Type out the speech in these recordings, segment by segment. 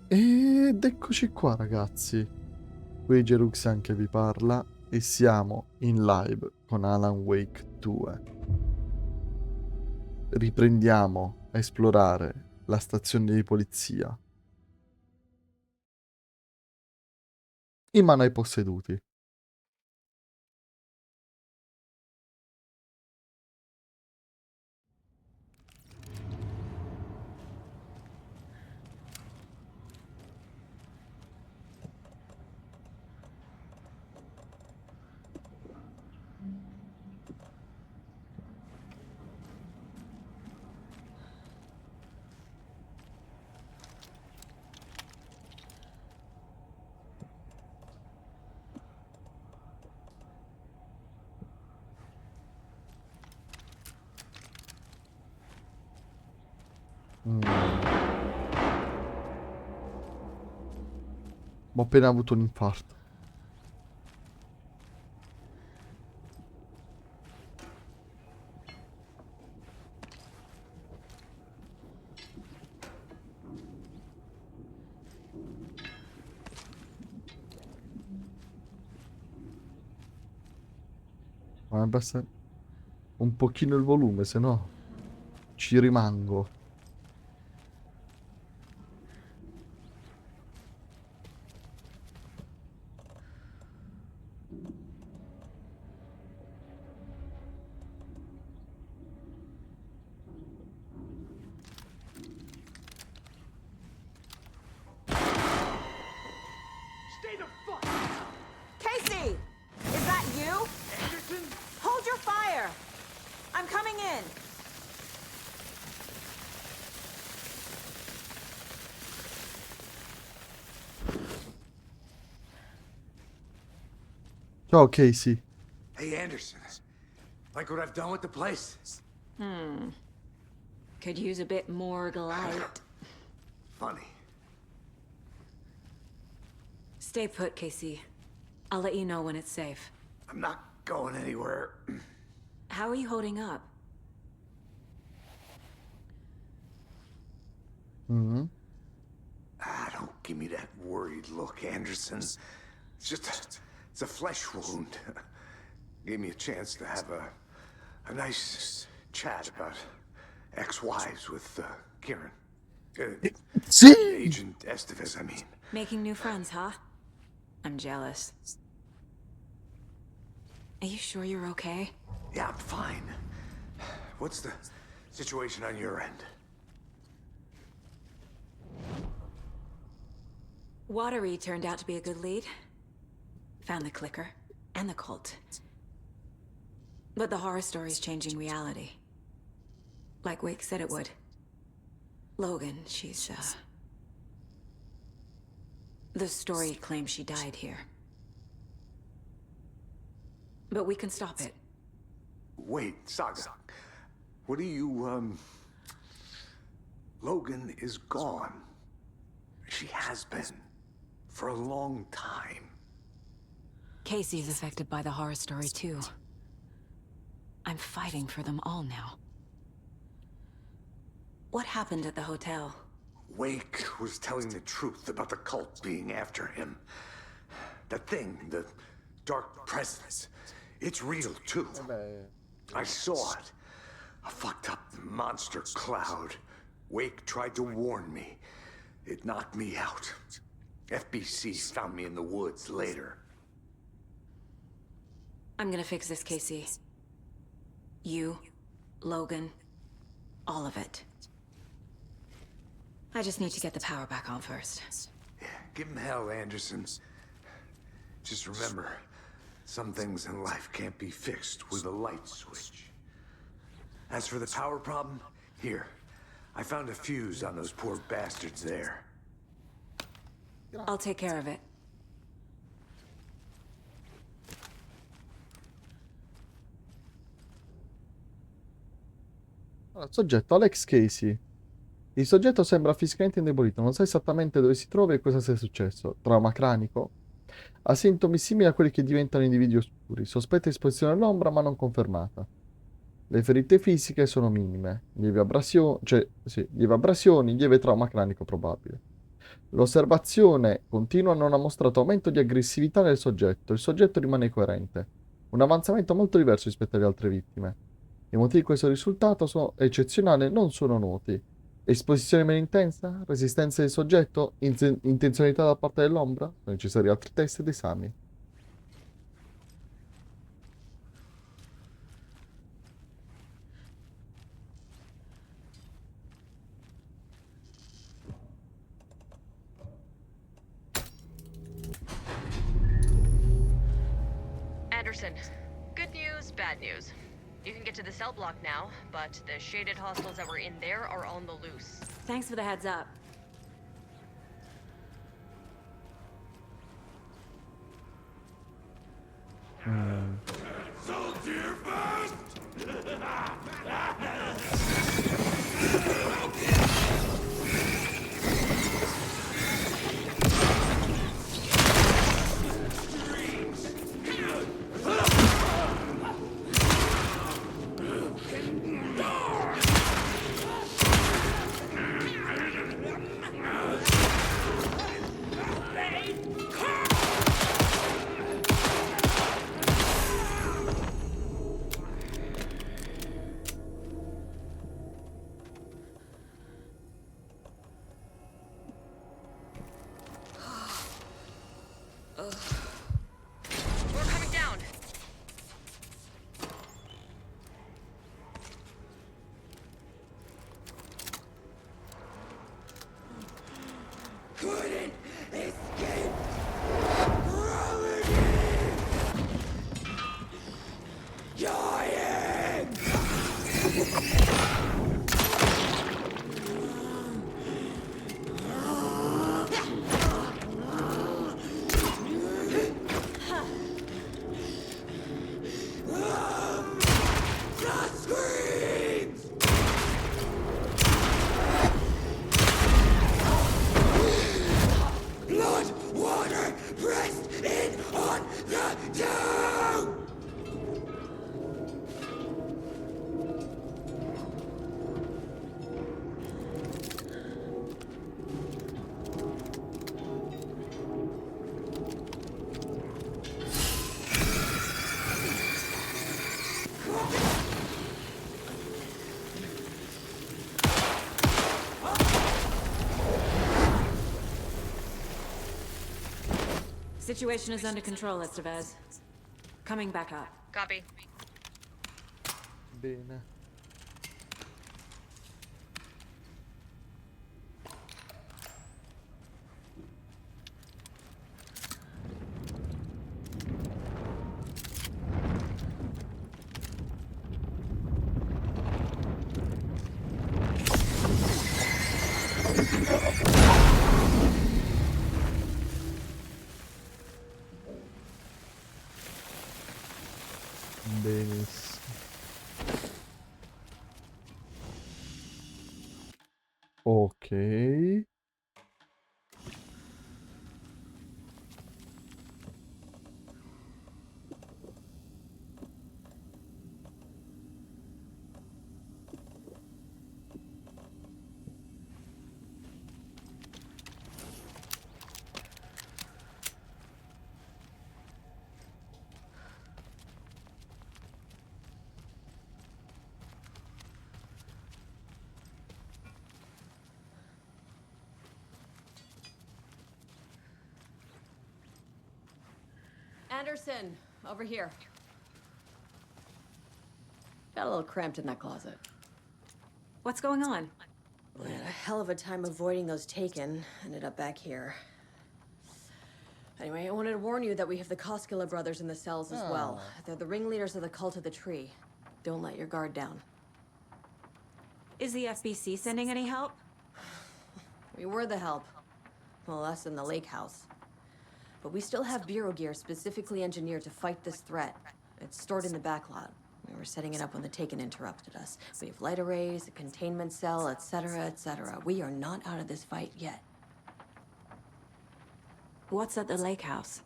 Ed eccoci qua ragazzi, qui Gerux anche vi parla e siamo in live con Alan Wake 2. Riprendiamo a esplorare la stazione di polizia in mano ai posseduti. Ho appena avuto un infarto. Ma abbassa un pochino il volume, se no ci rimango. Stay the fuck! Casey! Is that you? Anderson? Hold your fire! I'm coming in! Ciao Casey. Hey, Anderson. Like what I've done with the place? Could use a bit more light. Funny. Stay put, Casey. I'll let you know when it's safe. I'm not going anywhere. How are you holding up? Don't give me that worried look, Anderson. It's a flesh wound. Gave me a chance to have a nice chat about ex-wives with Kieran. Sì! Agent Estevez, I mean. Making new friends, huh? I'm jealous. Are you sure you're okay? Yeah, I'm fine. What's the situation on your end? Watery turned out to be a good lead. Found the clicker and the cult. But the horror story's changing reality. Like Wake said it would. Logan, she's, the story claims she died here. But we can stop it. Wait, Saga. What do you, Logan is gone. She has been. For a long time. Casey's affected by the horror story, too. I'm fighting for them all now. What happened at the hotel? Wake was telling the truth about the cult being after him. That thing, the dark presence, it's real, too. I saw it. A fucked up monster cloud. Wake tried to warn me. It knocked me out. FBC found me in the woods later. I'm gonna fix this, Casey. You, Logan, all of it. I just need to get the power back on first. Yeah, give him hell, Anderson. Just remember, some things in life can't be fixed with a light switch. As for the power problem, here. I found a fuse on those poor bastards there. I'll take care of it. Allora, soggetto Alex Casey. Il soggetto sembra fisicamente indebolito, non sa esattamente dove si trova e cosa sia successo. Trauma cranico? Ha sintomi simili a quelli che diventano individui oscuri. Sospetta esposizione all'ombra ma non confermata. Le ferite fisiche sono minime. Lievi abrasioni, lieve trauma cranico probabile. L'osservazione continua non ha mostrato aumento di aggressività nel soggetto. Il soggetto rimane coerente. Un avanzamento molto diverso rispetto alle altre vittime. I motivi di questo risultato eccezionale non sono noti. Esposizione meno intensa? Resistenza del soggetto? Intenzionalità da parte dell'ombra? Sono necessari altri test ed esami. Anderson, good news, bad news. You can get to the cell block now, but the shaded hostiles that were in there are on the loose. Thanks for the heads up. Soldier first! We're coming down. Couldn't escape gravity! Dying! The screams! Blood, water, pressed in on the down! Situation is under control, Estevez. Coming back up. Copy. Bene. Benissimo. Ok. Anderson, over here. Got a little cramped in that closet. What's going on? We had a hell of a time avoiding those taken. Ended up back here. Anyway, I wanted to warn you that we have the Koskela brothers in the cells as well. They're the ringleaders of the cult of the tree. Don't let your guard down. Is the FBC sending any help? We were the help. Well, us in the lake house. But we still have bureau gear specifically engineered to fight this threat. It's stored in the backlot. We were setting it up when the Taken interrupted us. We have light arrays, a containment cell, etc., etc. We are not out of this fight yet. What's at the lake house?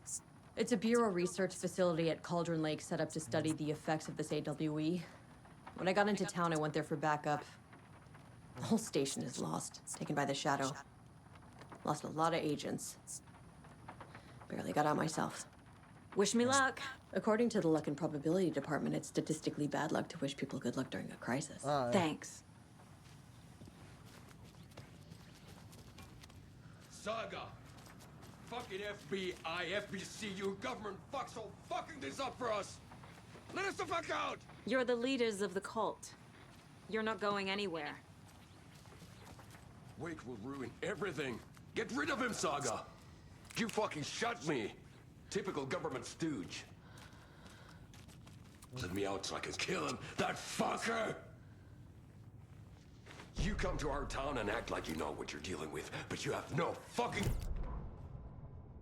It's a bureau research facility at Cauldron Lake set up to study the effects of this AWE. When I got into town, I went there for backup. The whole station is lost, taken by the Shadow. Lost a lot of agents. Barely got out myself. Wish me luck. According to the luck and probability department, it's statistically bad luck to wish people good luck during a crisis. Thanks. Saga! Fucking FBI, FBC, you government fucks all fucking this up for us! Let us the fuck out! You're the leaders of the cult. You're not going anywhere. Wake will ruin everything. Get rid of him, Saga! You fucking shot me! Typical government stooge. Let me out so I can kill him, that fucker! You come to our town and act like you know what you're dealing with, but you have no fucking...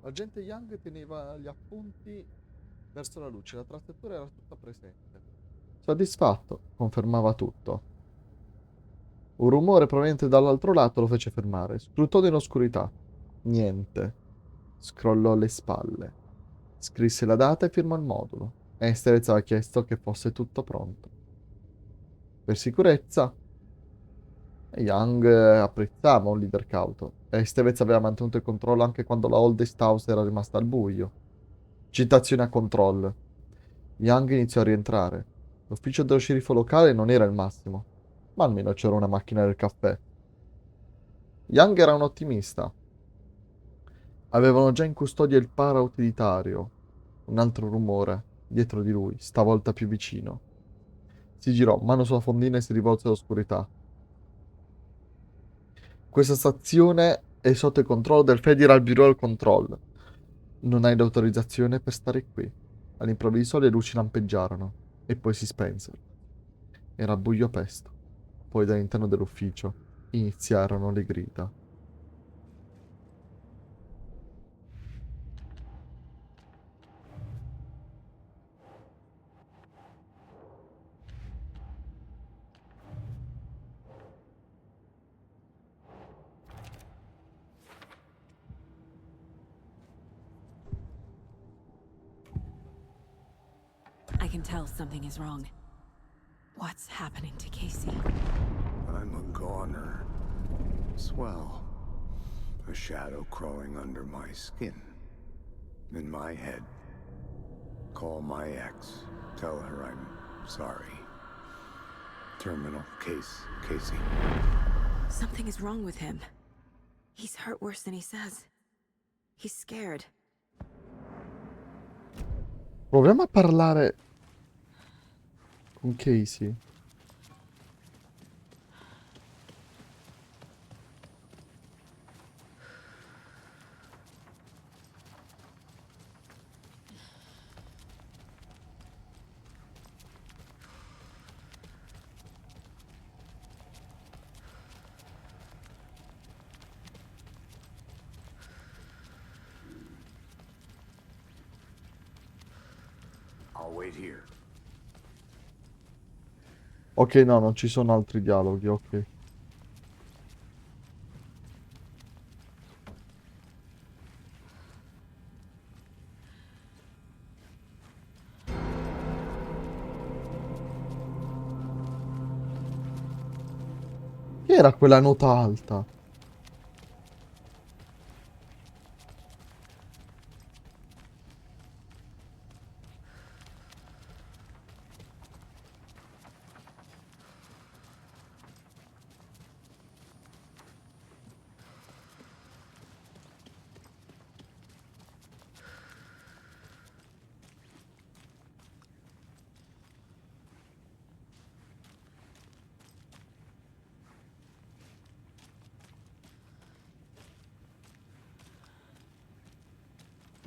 L'agente Young teneva gli appunti verso la luce, la tracciatura era tutta presente. Soddisfatto, confermava tutto. Un rumore proveniente dall'altro lato lo fece fermare. Scrutò in oscurità. Niente. Scrollò le spalle. Scrisse la data e firmò il modulo. Estevez aveva chiesto che fosse tutto pronto. Per sicurezza, Young apprezzava un leader cauto. Estevez aveva mantenuto il controllo anche quando la Oldest House era rimasta al buio. Citazione a control. Young iniziò a rientrare. L'ufficio dello sceriffo locale non era il massimo, ma almeno c'era una macchina del caffè. Young era un ottimista. Avevano già in custodia il parautilitario. Un altro rumore, dietro di lui, stavolta più vicino. Si girò, mano sulla fondina e si rivolse all'oscurità. Questa stazione è sotto il controllo del Federal Bureau Control. Non hai l'autorizzazione per stare qui. All'improvviso le luci lampeggiarono e poi si spensero. Era buio pesto. Poi dall'interno dell'ufficio iniziarono le grida. I can tell something is wrong. What's happening to Casey? I'm a goner. Swell. A shadow crawling under my skin. In my head. Call my ex. Tell her I'm sorry. Terminal case, Casey. Something is wrong with him. He's hurt worse than he says. He's scared. Proviamo a parlare con Casey. I'll wait here. Ok, no, non ci sono altri dialoghi, ok. Chi era quella nota alta?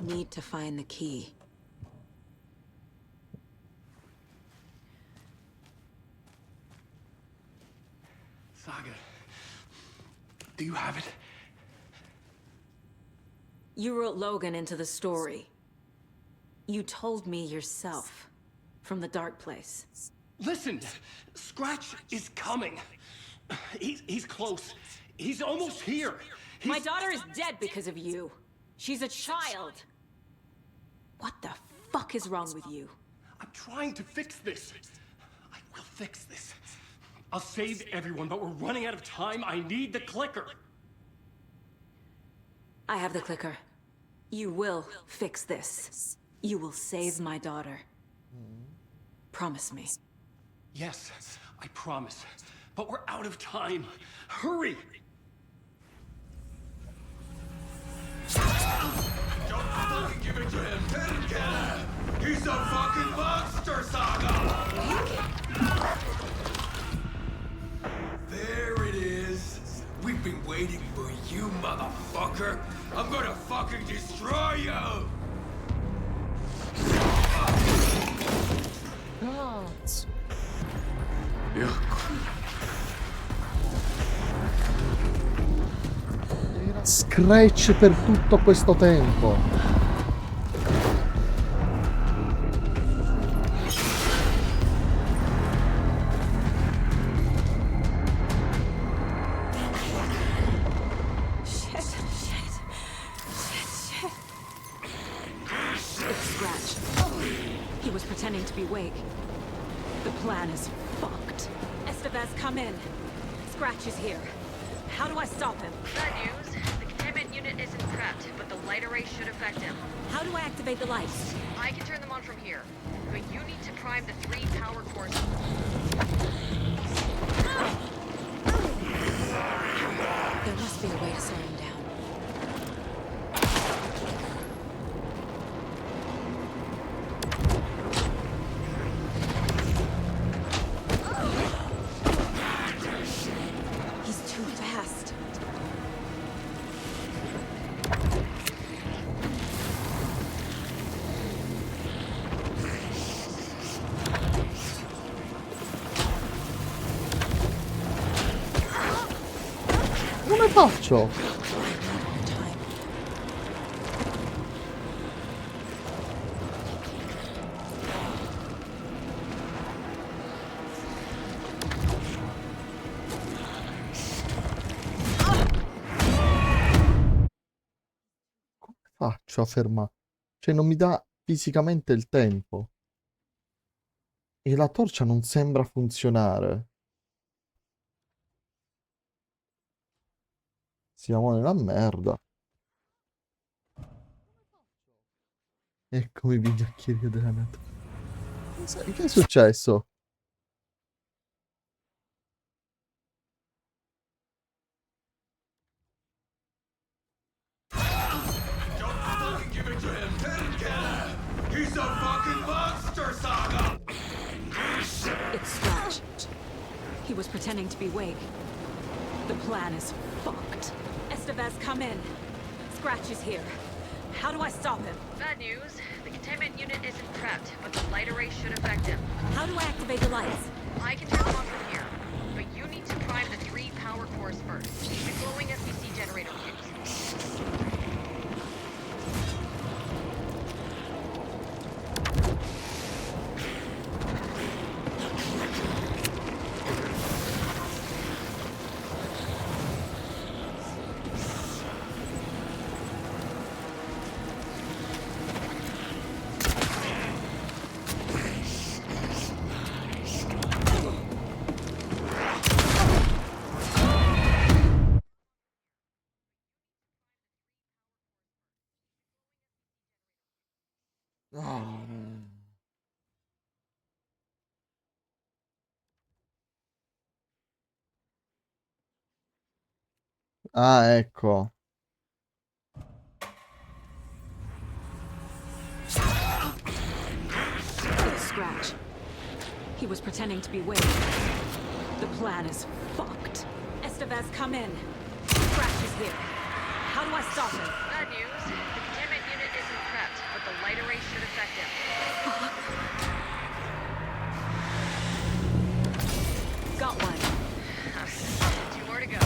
Need to find the key. Saga, do you have it? You wrote Logan into the story. You told me yourself. From the dark place. Listen, Scratch is coming. He's close. He's almost here. My daughter is dead because of you. She's a child. What the fuck is wrong with you? I'm trying to fix this. I will fix this. I'll save everyone, but we're running out of time. I need the clicker. I have the clicker. You will fix this. You will save my daughter. Promise me. Yes, I promise. But we're out of time. Hurry! Don't fucking give it to him! He's a fucking monster, Saga! There it is. We've been waiting for you, motherfucker. I'm gonna fucking destroy you! Cazzo. Era Scratch per tutto questo tempo. Pretending to be Wake. The plan is fucked. Estevez, come in. Scratch is here. How do I stop him? Bad news. The containment unit isn't prepped, but the light array should affect him. How do I activate the lights? I can turn them on from here, but you need to prime the 3 power cores. There must be a way to slow him down. Come faccio? Come faccio a fermare? Cioè non mi dà fisicamente il tempo. E la torcia non sembra funzionare. Siamo nella merda. Eccomi, vigliaccheria della natura. Che è successo? Don't fucking give it to him! He's a fucking monster, Saga! It's Scratch. He was pretending to be Wake. The plan is fucked. Estevez, come in. Scratch is here. How do I stop him? Bad news. The containment unit isn't prepped, but the light array should affect him. How do I activate the lights? I can turn them on from here, but you need to prime the 3 power cores first. The glowing SBC generator fuse. Ah, ecco. It's Scratch. He was pretending to be Wake. The plan is fucked. Estevez, come in. Scratch is here. How do I stop him? Bad news. The containment unit isn't prepped, but the light array should affect him. Got one. 2 more to go.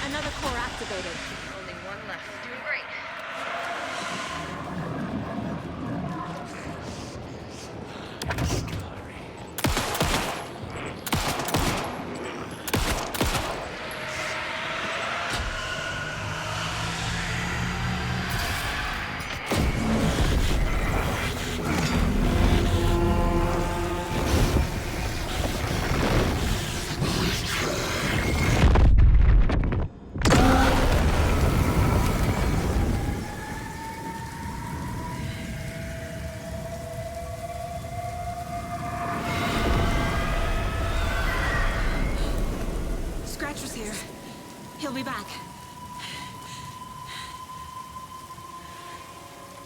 Another core activated. Only 1 left. Doing great. Scratch was here. He'll be back.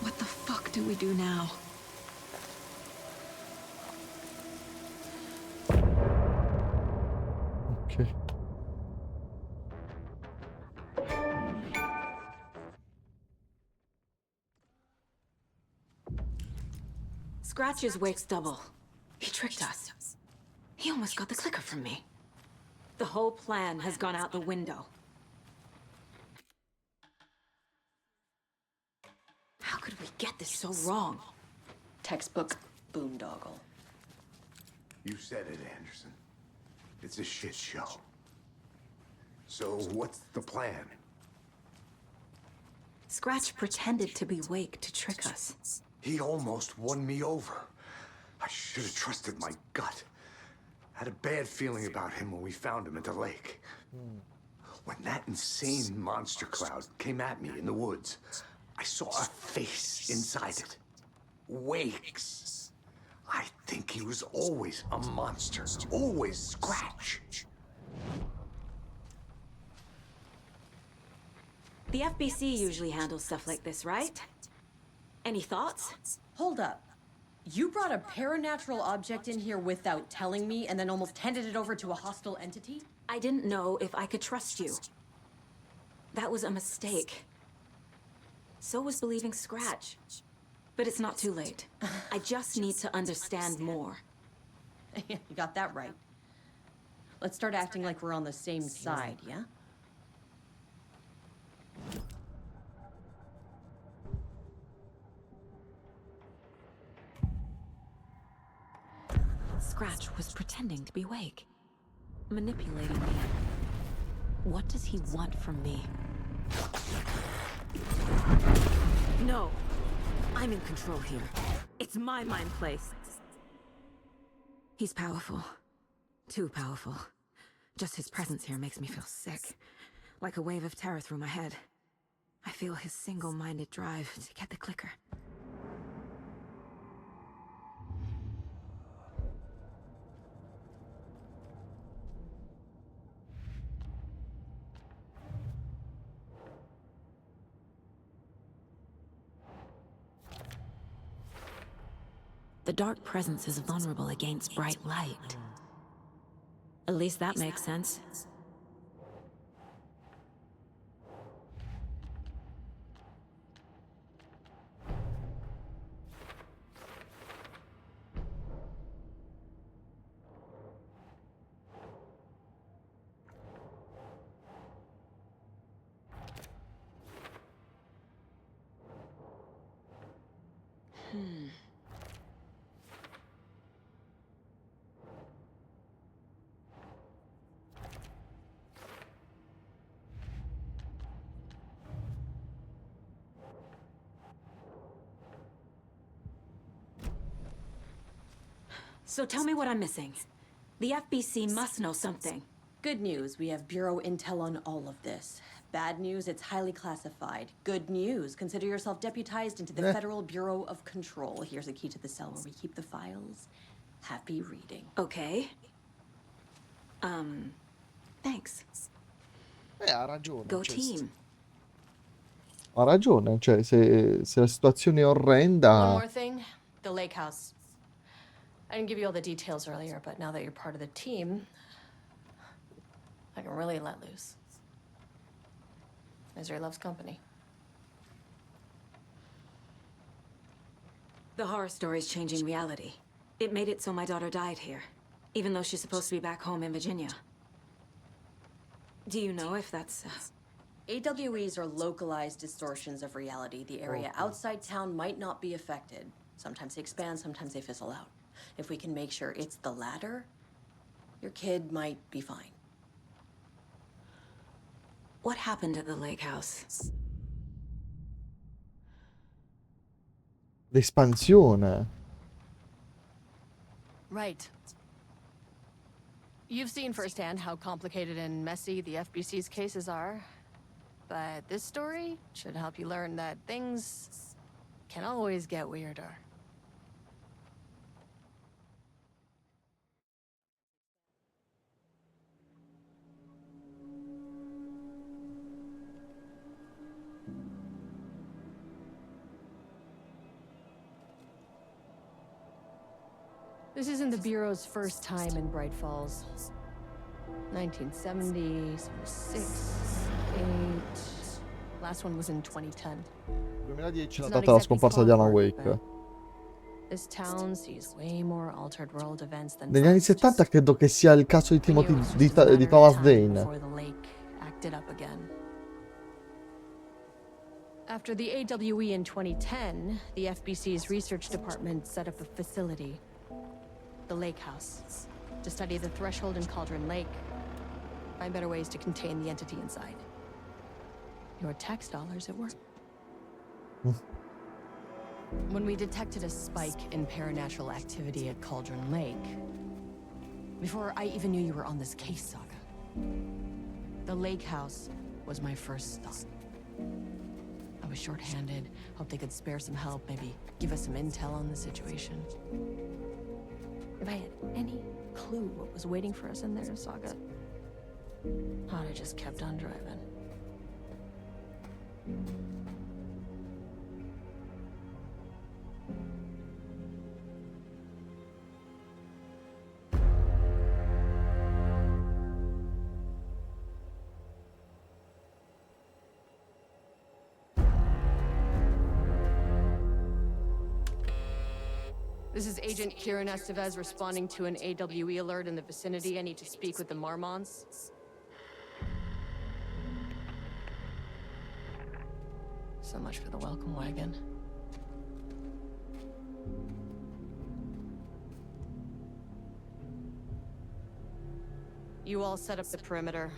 What the fuck do we do now? Ok. Scratch is Wake's double. He tricked us. He almost got the clicker from me. The whole plan has gone out the window. How could we get this so wrong? Textbook boondoggle. You said it, Anderson. It's a shit show. So what's the plan? Scratch pretended to be Wake to trick us. He almost won me over. I should have trusted my gut. Had a bad feeling about him when we found him at the lake. When that insane monster cloud came at me in the woods, I saw a face inside it. Wake's. I think he was always a monster. Always Scratch. The FBC usually handles stuff like this, right? Any thoughts? Hold up. You brought a paranatural object in here without telling me and then almost handed it over to a hostile entity? I didn't know if I could trust you. That was a mistake. So was believing Scratch. But it's not too late. I just need to understand more. You got that right. Let's start acting like we're on the same side, yeah? Scratch was pretending to be Wake. Manipulating me. What does he want from me? No. I'm in control here. It's my mind place. He's powerful. Too powerful. Just his presence here makes me feel sick. Like a wave of terror through my head. I feel his single-minded drive to get the clicker. The dark presence is vulnerable against bright light. At least that makes sense. So tell me what I'm missing. The FBC must know something. Good news, we have Bureau intel on all of this. Bad news, it's highly classified. Good news, consider yourself deputized into the Federal Bureau of Control. Here's a key to the cell where we keep the files. Happy reading. Okay. Thanks. Ha ragione. Go Cioè, team. ha ragione, cioè se la situazione è One orrenda... more thing, the lake house. I didn't give you all the details earlier, but now that you're part of the team, I can really let loose. Misery loves company. The horror story's changing reality. It made it so my daughter died here, even though she's supposed to be back home in Virginia. Do you know if that's... AWEs are localized distortions of reality. The area outside town might not be affected. Sometimes they expand, sometimes they fizzle out. If we can make sure it's the latter, your kid might be fine. What happened at the lake house? L'espansione. Right. You've seen firsthand how complicated and messy the FBC's cases are. But this story should help you learn that things can always get weirder. This isn't the Bureau's first time in Bright Falls. 1970, 76, 8. Last one was in 2010. 2010 la It's data not della exactly scomparsa di Alan clockwork, Wake. but this town sees way more altered world events than Negli anni most. 70 credo che sia il caso di We knew it Timothy was just a di matter of Thomas time Dane. before the lake acted up again. After the AWE in 2010, the FBC's research department set up a facility, the Lake House, to study the threshold in Cauldron Lake, find better ways to contain the entity inside. Your tax dollars at work. When we detected a spike in paranatural activity at Cauldron Lake, before I even knew you were on this case, Saga, the Lake House was my first stop. I was short-handed, hoped they could spare some help, maybe give us some intel on the situation. If I had any clue what was waiting for us in there, Saga, I'd have just kept on driving. This is Agent Kieran Estevez responding to an AWE alert in the vicinity. I need to speak with the Marmons. So much for the welcome wagon. You all set up the perimeter.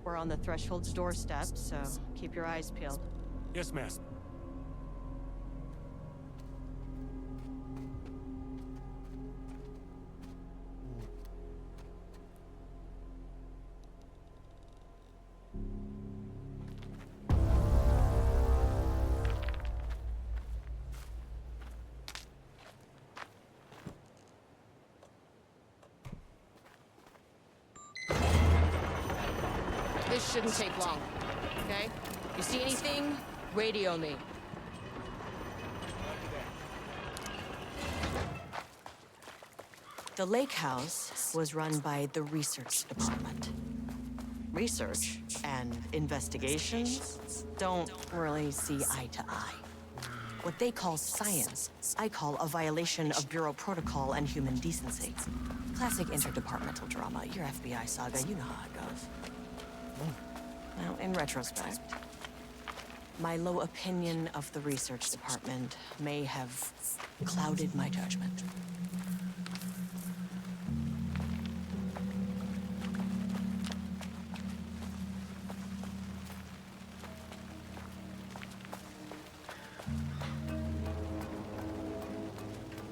We're on the Threshold's doorstep, so keep your eyes peeled. Yes, ma'am. This shouldn't take long, okay? You see anything, radio me. The Lake House was run by the research department. Research and investigations don't really see eye to eye. What they call science, I call a violation of Bureau protocol and human decency. Classic interdepartmental drama. Your FBI saga, you know how it goes. Now, in retrospect, my low opinion of the research department may have clouded my judgment.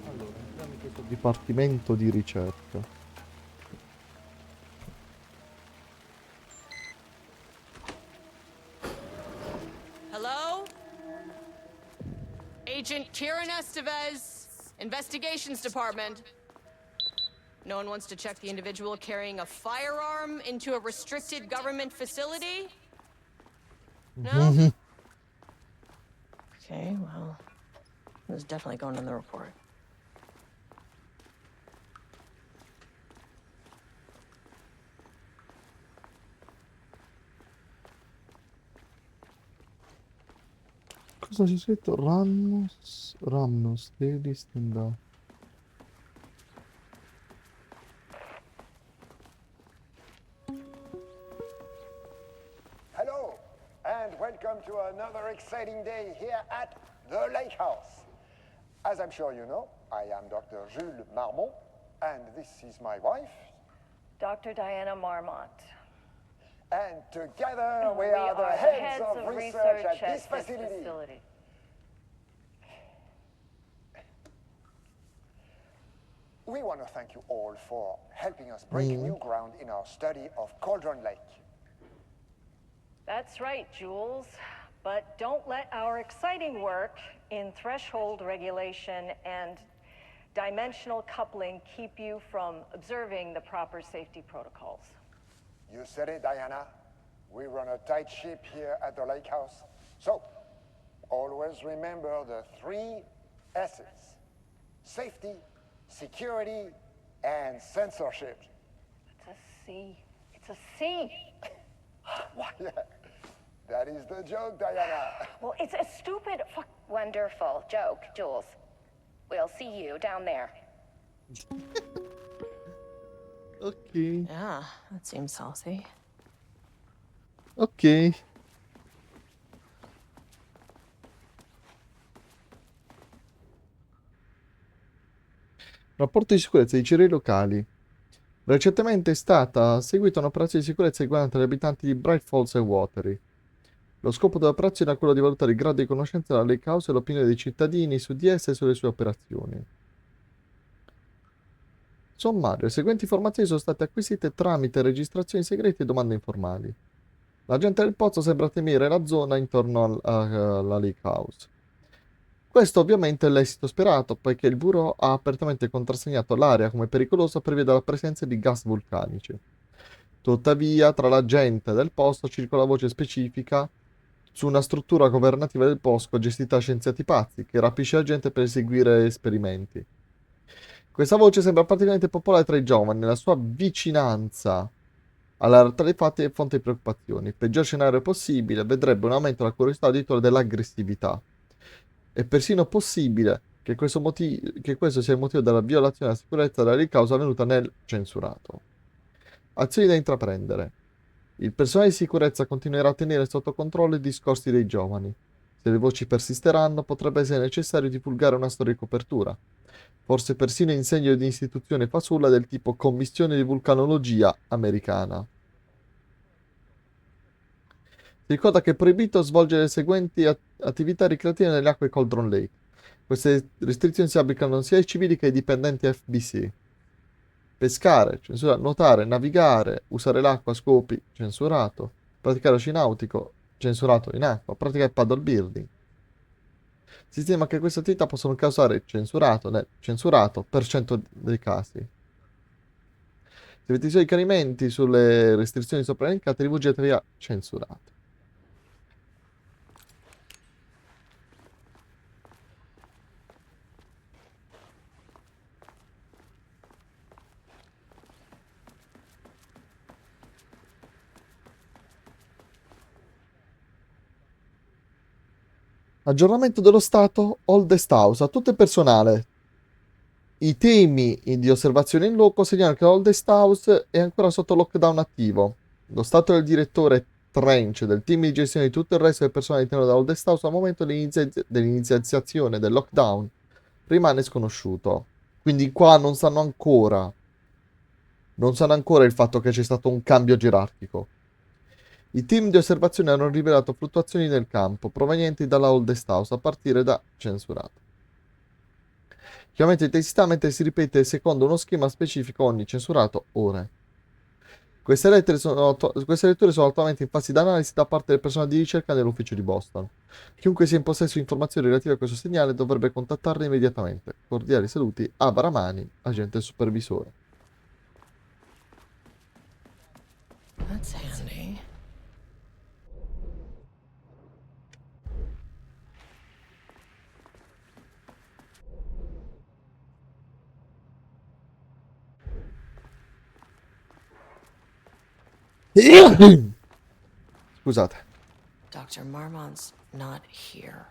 Allora, entriamo in questo dipartimento di ricerca. Hello? Agent Kieran Estevez, Investigations Department. No one wants to check the individual carrying a firearm into a restricted government facility? No? Okay, well, this is definitely going in the report. Cosa c'è scritto? Ramnos, daily stand up. Hello, and welcome to another exciting day here at the Lake House. As I'm sure you know, I am Dr. Jules Marmont, and this is my wife. Dr. Diana Marmont. And together we are the heads of research at this facility. We want to thank you all for helping us break new ground in our study of Cauldron Lake. That's right, Jules. But don't let our exciting work in threshold regulation and dimensional coupling keep you from observing the proper safety protocols. You said it, Diana. We run a tight ship here at the Lake House. So, always remember the 3 S's. Safety, security, and censorship. It's a C. It's a C. Yeah, that is the joke, Diana. Well, it's a stupid fuck. Wonderful joke, Jules. We'll see you down there. Ok. Yeah, that seems healthy. Ok. Rapporto di sicurezza dei cieli locali. Recentemente è stata seguita un'operazione di sicurezza riguardante gli abitanti di Bright Falls e Watery. Lo scopo dell'operazione è quello di valutare il grado di conoscenza della lake house e l'opinione dei cittadini su di essa e sulle sue operazioni. Sommario: le seguenti informazioni sono state acquisite tramite registrazioni segrete e domande informali. La gente del pozzo sembra temere la zona intorno alla lake house. Questo ovviamente è l'esito sperato, poiché il bureau ha apertamente contrassegnato l'area come pericolosa previa dalla presenza di gas vulcanici. Tuttavia, tra la gente del posto circola voce specifica su una struttura governativa del bosco gestita da scienziati pazzi, che rapisce la gente per eseguire esperimenti. Questa voce sembra particolarmente popolare tra i giovani, nella sua vicinanza alla realtà dei fatti è fonte di preoccupazioni. Il peggior scenario possibile vedrebbe un aumento della curiosità, addirittura dell'aggressività. È persino possibile che questo sia il motivo della violazione della sicurezza della causa avvenuta nel censurato. Azioni da intraprendere. Il personale di sicurezza continuerà a tenere sotto controllo i discorsi dei giovani. Se le voci persisteranno, potrebbe essere necessario divulgare una storia di copertura. Forse persino in segno di istituzione fasulla del tipo Commissione di Vulcanologia americana. Si ricorda che è proibito svolgere le seguenti attività ricreative nelle acque Cauldron Lake. Queste restrizioni si applicano sia ai civili che ai dipendenti FBC. Pescare, censurato. Nuotare, navigare, usare l'acqua a scopi, censurato. Praticare sci nautico, censurato in acqua. Praticare paddleboarding. Si stima che queste attività possono causare censurato nel censurato per cento dei casi. Se avete i suoi chiarimenti sulle restrizioni sopra elencate, rivolgetevi a censurato. Aggiornamento dello stato Oldest House. A tutto il personale. I temi di osservazione in loco segnalano che l'Oldest House è ancora sotto lockdown attivo. Lo stato del direttore Trench del team di gestione di tutto il resto del personale all'interno dell'Oldest House al momento dell'iniziazione del lockdown rimane sconosciuto. Quindi qua non sanno ancora il fatto che c'è stato un cambio gerarchico. I team di osservazione hanno rivelato fluttuazioni nel campo provenienti dalla Oldest House a partire da censurato. Chiaramente intensità mentre si ripete secondo uno schema specifico ogni censurato ore. Queste letture sono attualmente in fase di analisi da parte del personale di ricerca nell'ufficio di Boston. Chiunque sia in possesso di informazioni relative a questo segnale dovrebbe contattarli immediatamente. Cordiali saluti, Avaramani, agente supervisore. That's handy. Scusate. Dr. Marmont's not here.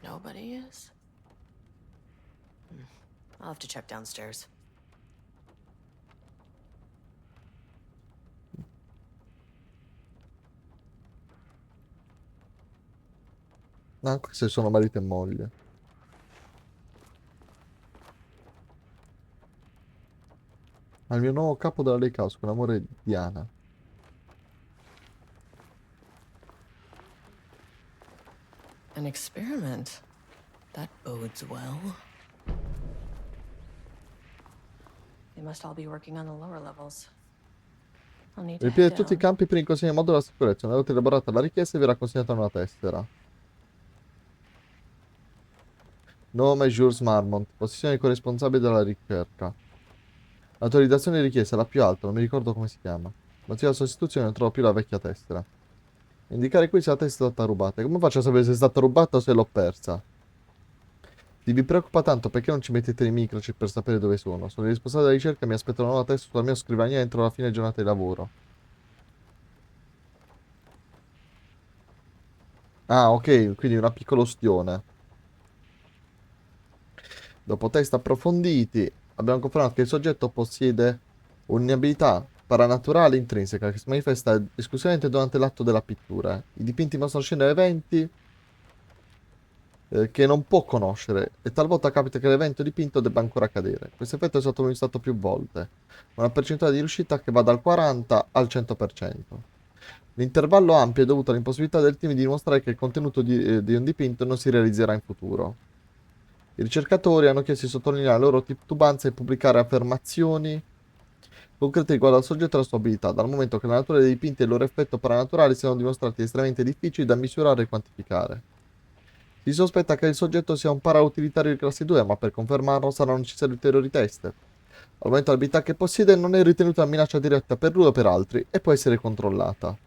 Nobody is? I'll have to check downstairs. Anche se sono marito e moglie. Al mio nuovo capo della Lake House, con amore Diana. An experiment. That bodes well. They must all be working on the lower levels. I'll need to Ripiede head tutti i down. campi per il consegno in modo della sicurezza. Una volta elaborata la richiesta verrà consegnata una tessera. Nome Jules Marmont. Posizione corresponsabile della ricerca. L'autorizzazione richiesta, la più alta, non mi ricordo come si chiama. Motivo della sostituzione, non trovo più la vecchia tessera. Indicare qui se la tessera è stata rubata. E come faccio a sapere se è stata rubata o se l'ho persa? Se vi preoccupa tanto, perché non ci mettete i microchip per sapere dove sono? Sono i responsabili della ricerca e mi aspetto una nuova testa sulla mia scrivania entro la fine giornata di lavoro. Ah, ok, quindi una piccola ustione. Dopo test approfonditi, abbiamo confermato che il soggetto possiede un'abilità paranaturale intrinseca che si manifesta esclusivamente durante l'atto della pittura. I dipinti mostrano scene e eventi che non può conoscere e talvolta capita che l'evento dipinto debba ancora accadere. Questo effetto è stato utilizzato più volte, una percentuale di riuscita che va dal 40 al 100%. L'intervallo ampio è dovuto all'impossibilità del team di dimostrare che il contenuto di un dipinto non si realizzerà in futuro. I ricercatori hanno chiesto di sottolineare la loro titubanza e pubblicare affermazioni concrete riguardo al soggetto e alla sua abilità, dal momento che la natura dei dipinti e il loro effetto paranaturale siano dimostrati estremamente difficili da misurare e quantificare. Si sospetta che il soggetto sia un parautilitario di classe 2, ma per confermarlo saranno necessari ulteriori test. Al momento l'abilità che possiede non è ritenuta una minaccia diretta per lui o per altri e può essere controllata.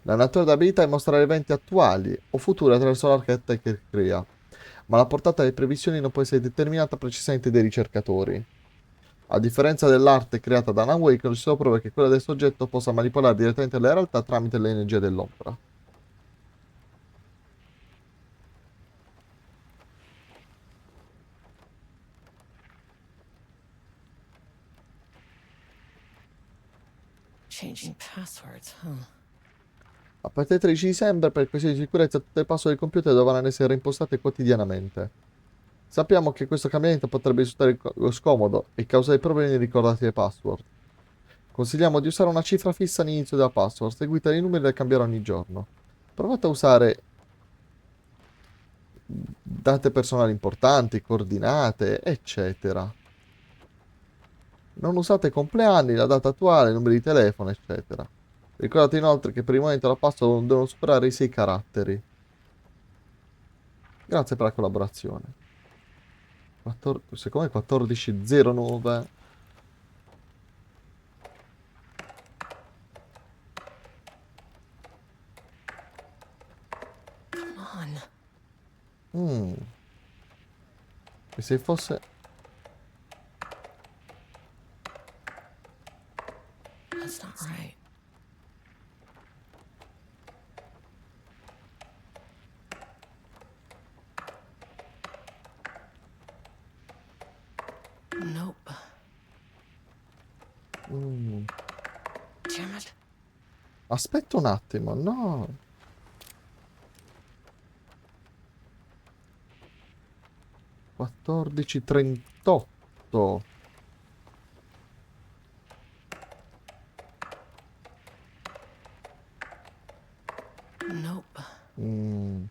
La natura dell'abilità è mostrare eventi attuali o futuri attraverso l'archetta che crea, ma la portata delle previsioni non può essere determinata precisamente dai ricercatori. A differenza dell'arte creata da Alan Wake, non ci sono prove che quella del soggetto possa manipolare direttamente la realtà tramite l'energia dell'ombra. Changing passwords, huh? A partire dal 13 dicembre, per questioni di sicurezza, tutte le password del computer dovranno essere reimpostate quotidianamente. Sappiamo che questo cambiamento potrebbe risultare scomodo e causare problemi nel ricordarsi le password. Consigliamo di usare una cifra fissa all'inizio della password, seguita dai numeri da cambiare ogni giorno. Provate a usare date personali importanti, coordinate, eccetera. Non usate compleanni, la data attuale, i numeri di telefono, eccetera. Ricordate inoltre che per il momento la password non devono superare i 6 caratteri. Grazie per la collaborazione. Secondo me 1409. Come on. E se fosse... That's not right. Nope. Damn it. Aspetta un attimo, no. 1438. Nope. Mm.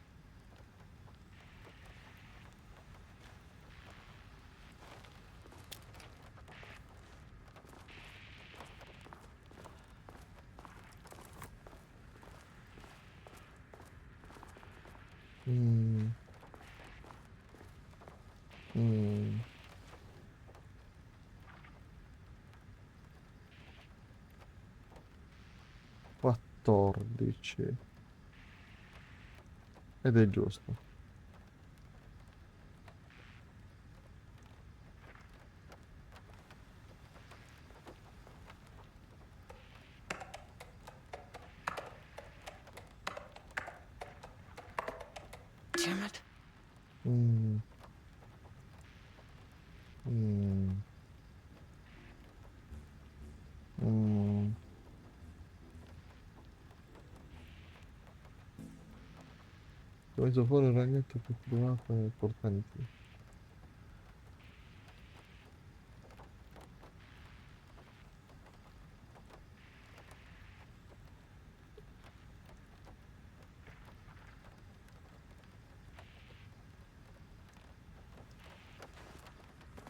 Mm. Mm. 14. Ed è giusto. Damn it. Mm. Mm. Mm. Ho messo fuori un ragnetto che trovato importante.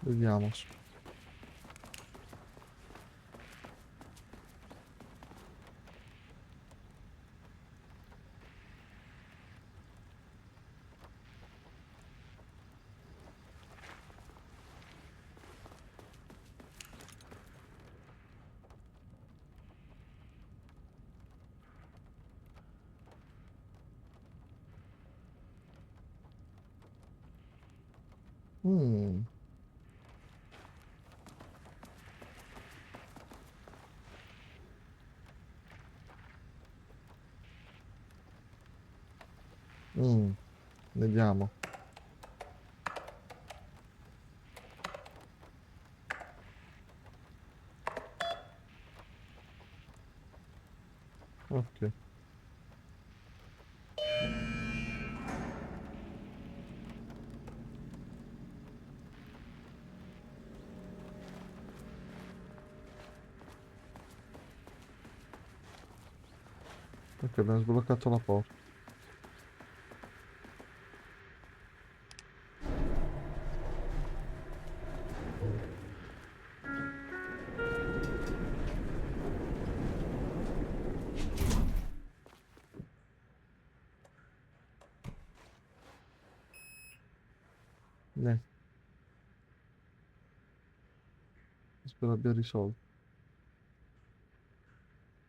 Vediamo. Mm. Mm. Vediamo. Ok. Ok, abbiamo sbloccato la porta. Niente, spero abbia risolto.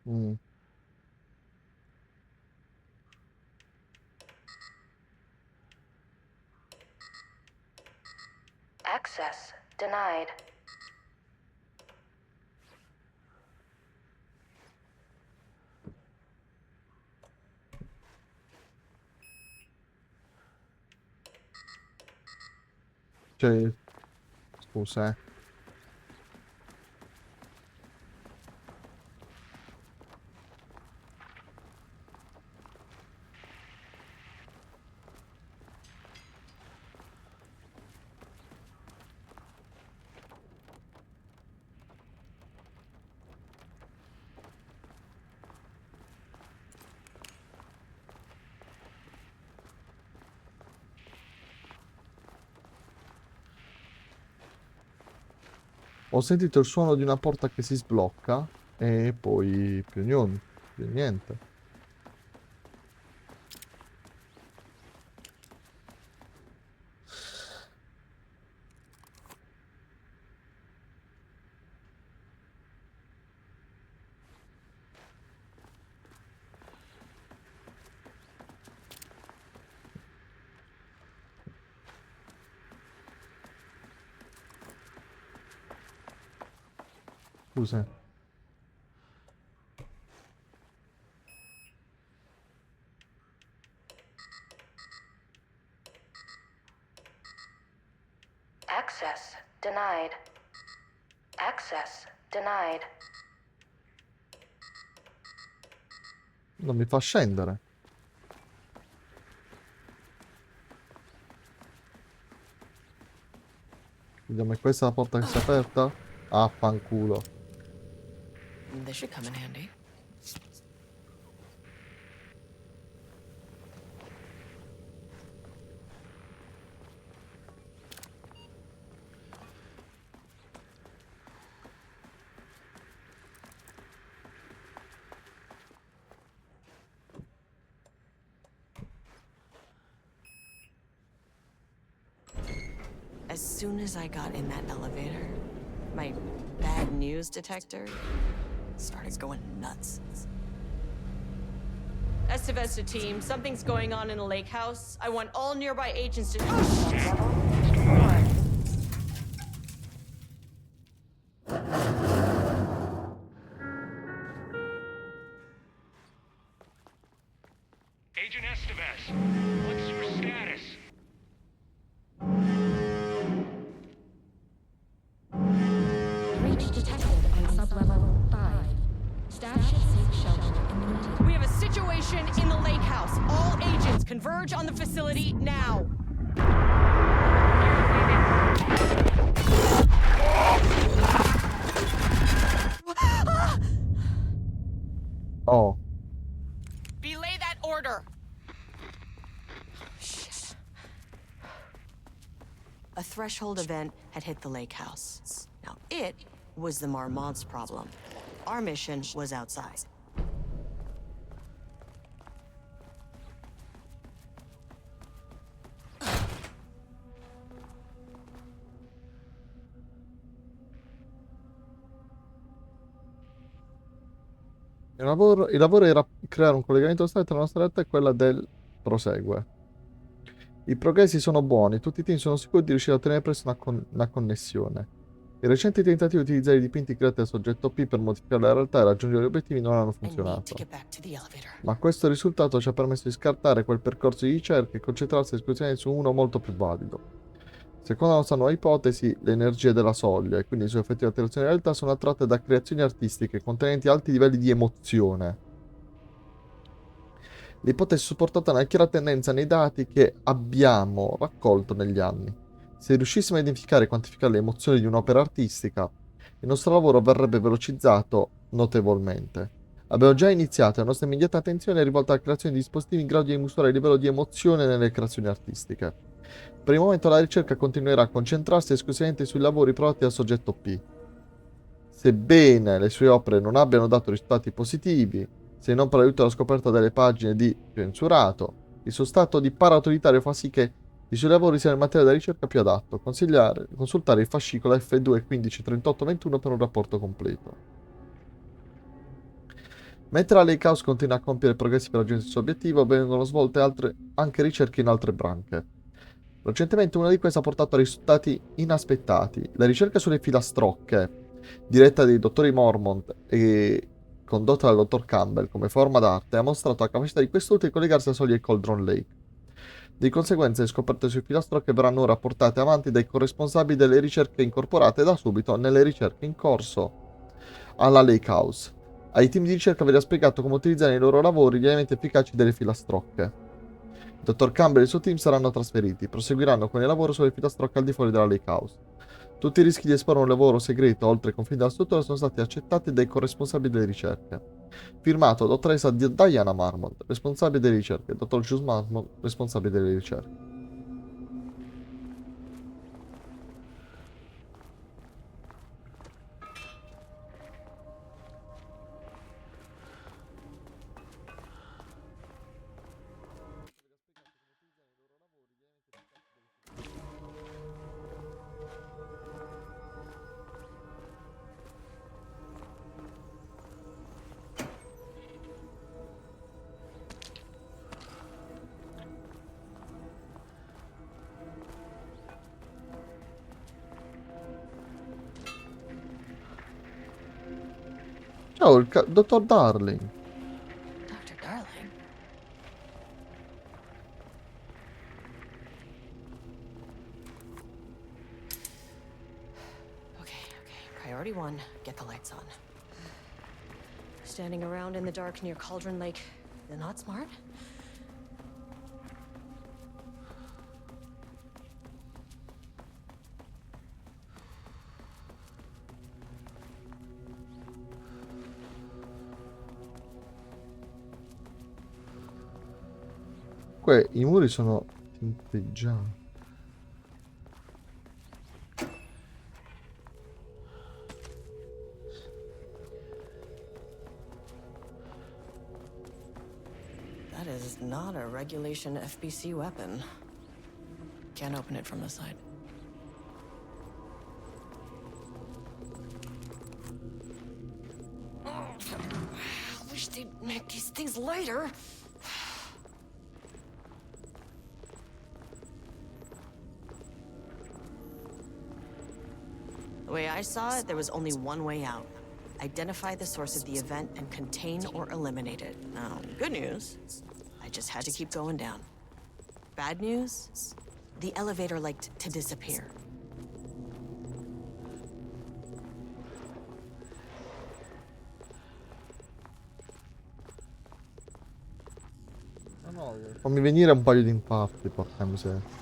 Mm. Access denied. Cioè, scusa, eh. Ho sentito il suono di una porta che si sblocca e poi più niente. Scusa. Access denied. Access denied. Non mi fa scendere. Vediamo, è questa la porta che si è aperta? Ah, fanculo. This should come in handy. As soon as I got in that elevator, my bad news detector started going nuts. Estivesta team, something's going on in the lake house. I want all nearby agents to... Agent Estevez, what's your status? Breach detected on sublevel 5. Staff should seek shelter immediately. We have a situation in the lake house. All agents converge on the facility now. Oh. Belay that order. Shit. A threshold event had hit the lake house. Now, it was the Marmont's problem. Our mission was outside. Il lavoro era creare un collegamento stretto tra la nostra realtà e quella del prosegue. I progressi sono buoni, tutti i team sono sicuri di riuscire a ottenere presto una connessione. I recenti tentativi di utilizzare i dipinti creati dal soggetto P per modificare la realtà e raggiungere gli obiettivi non hanno funzionato. Ma questo risultato ci ha permesso di scartare quel percorso di ricerca e concentrarsi esclusivamente su uno molto più valido. Secondo la nostra nuova ipotesi, le energie della soglia e quindi le sue effettive alterazioni in realtà sono attratte da creazioni artistiche contenenti alti livelli di emozione. L'ipotesi è supportata da una chiara tendenza nei dati che abbiamo raccolto negli anni. Se riuscissimo a identificare e quantificare le emozioni di un'opera artistica, il nostro lavoro verrebbe velocizzato notevolmente. Abbiamo già iniziato e la nostra immediata attenzione è rivolta alla creazione di dispositivi in grado di misurare il livello di emozione nelle creazioni artistiche. Per il momento la ricerca continuerà a concentrarsi esclusivamente sui lavori prodotti dal soggetto P. Sebbene le sue opere non abbiano dato risultati positivi, se non per l'aiuto alla scoperta delle pagine di censurato, il suo stato di parautoritario fa sì che i suoi lavori siano il materiale da ricerca più adatto. Consultare il fascicolo F2 15 38 21 per un rapporto completo. Mentre la Lakehouse continua a compiere progressi per raggiungere il suo obiettivo, vengono svolte anche ricerche in altre branche. Recentemente una di queste ha portato a risultati inaspettati. La ricerca sulle filastrocche, diretta dai dottori Mormont e condotta dal dottor Campbell come forma d'arte, ha mostrato la capacità di quest'ultimo di collegarsi a soglie di Cauldron Lake. Di conseguenza le scoperte sui filastrocche verranno ora portate avanti dai corresponsabili delle ricerche incorporate da subito nelle ricerche in corso alla Lakehouse. Ai team di ricerca verrà spiegato come utilizzare nei loro lavori gli elementi efficaci delle filastrocche. Il dottor Campbell e il suo team saranno trasferiti, proseguiranno con il lavoro sulle filastrocche al di fuori della Lakehouse. Tutti i rischi di esporre un lavoro segreto oltre i confini della struttura sono stati accettati dai corresponsabili delle ricerche. Firmato dottoressa Diana Marmont, responsabile delle ricerche, dottor Jules Marmont, responsabile delle ricerche. Ciao, dottor Darling. Dr. Darling? Okay. Priority 1, get the lights on. Standing around in the dark near Cauldron Lake, they're not smart? I muri sono tinteggiati. That is not a regulation FBC weapon. Can't open it from the side. I wish they'd make these things lighter. The way I saw it, there was only one way out. Identify the source of the event and contain or eliminate it. Now, good news, I just had to keep going down. Bad news, the elevator liked to disappear. No, fammi venire un paio di impatti, porca miseria.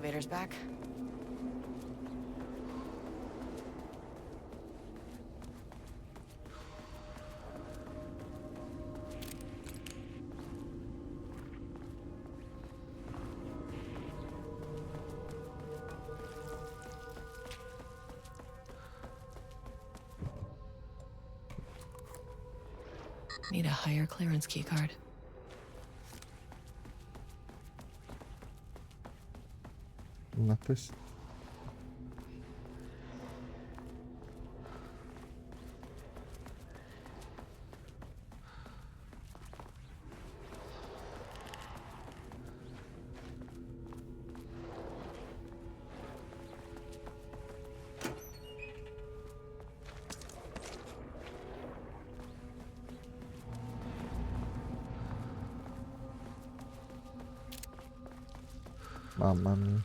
elevator's back. Need a higher clearance keycard. Una testa. Mamma mia.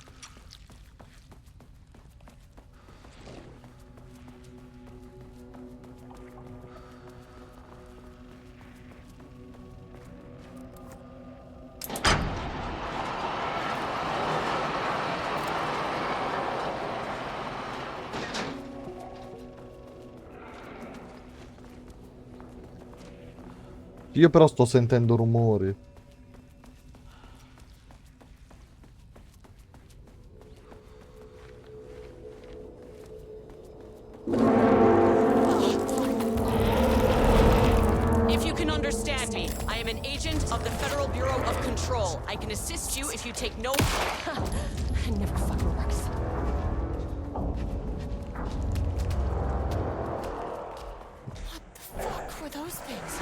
Io però sto sentendo rumori. If you can understand me, I am an agent of the Federal Bureau of Control. I can assist you if you take no... It never fucking works. What the fuck were those things?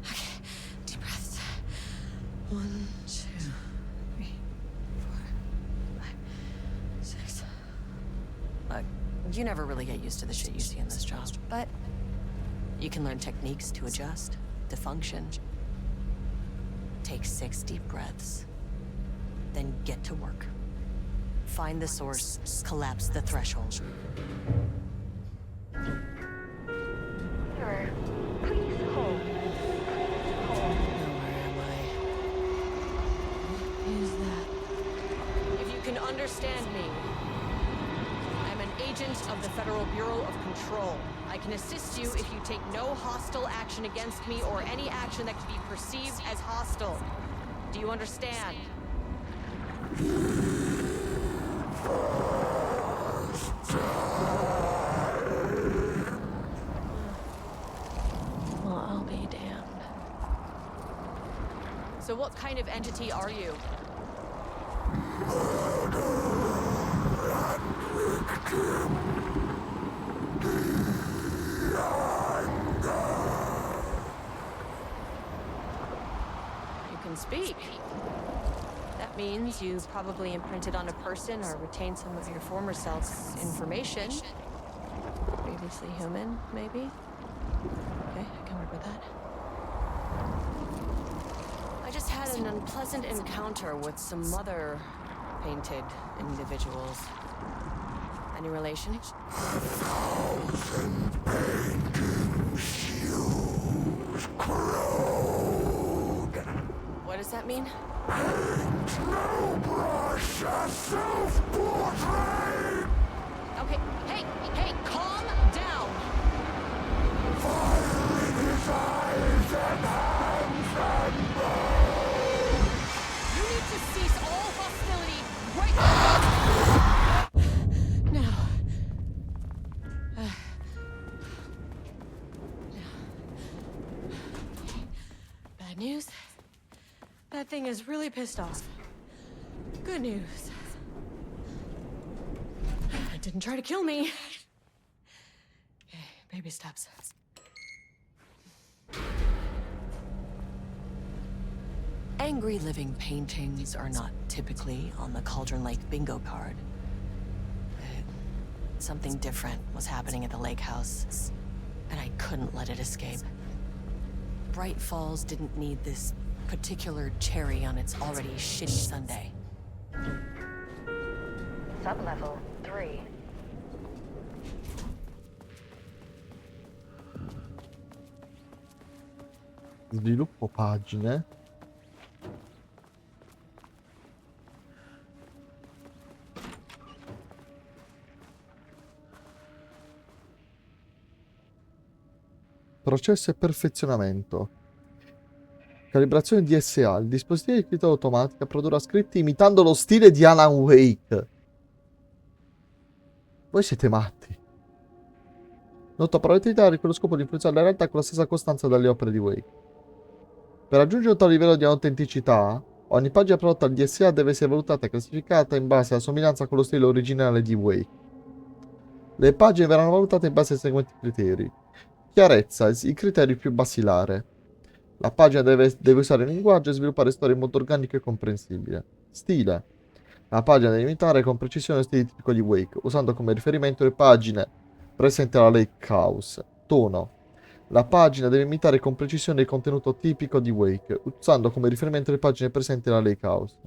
Okay, deep breaths. 1, 2, 3, 4, 5, 6. Look, you never really get used to the shit you see in this job, but you can learn techniques to adjust, to function. Take 6 deep breaths, then get to work. Find the source, collapse the threshold. Sir, please hold. Where am I? What is that? If you can understand me, I'm an agent of the Federal Bureau of Control. I can assist you if you take no hostile action against me or any action that could be perceived as hostile. Do you understand? Well, I'll be damned. So what kind of entity are you? You can speak. That means you've probably imprinted on a person or retained some of your former self's information. Previously human, maybe? Okay, I can work with that. I just had an unpleasant encounter with some other painted individuals. Any relation? 1,000 painting shoes corrode. What does that mean? Paint no brush, a self-portrait. Okay, hey, calm down! Fire in his eyes and hands and bones. You need to cease all hostility right now! Now. Bad news? That thing is really pissed off. Good news. It didn't try to kill me. Okay, baby steps. Angry living paintings are not typically on the Cauldron Lake bingo card. Something different was happening at the lake house, and I couldn't let it escape. Bright Falls didn't need this particular cherry on its already shitty sundae. Sublevel 3. Sviluppo pagine. Processo e perfezionamento. Calibrazione DSA. Il dispositivo di scrittura automatica produrrà scritti imitando lo stile di Alan Wake. Voi siete matti. Nota probabilità con lo scopo di influenzare la realtà con la stessa costanza delle opere di Wake. Per raggiungere un tale livello di autenticità, ogni pagina prodotta al DSA deve essere valutata e classificata in base alla somiglianza con lo stile originale di Wake. Le pagine verranno valutate in base ai seguenti criteri. Chiarezza, il criterio più basilare. La pagina deve usare il linguaggio e sviluppare storie in modo organico e comprensibile. Stile. La pagina deve imitare con precisione lo stile tipico di Wake, usando come riferimento le pagine presenti alla Lake House. Tono. La pagina deve imitare con precisione il contenuto tipico di Wake, usando come riferimento le pagine presenti alla Lake House.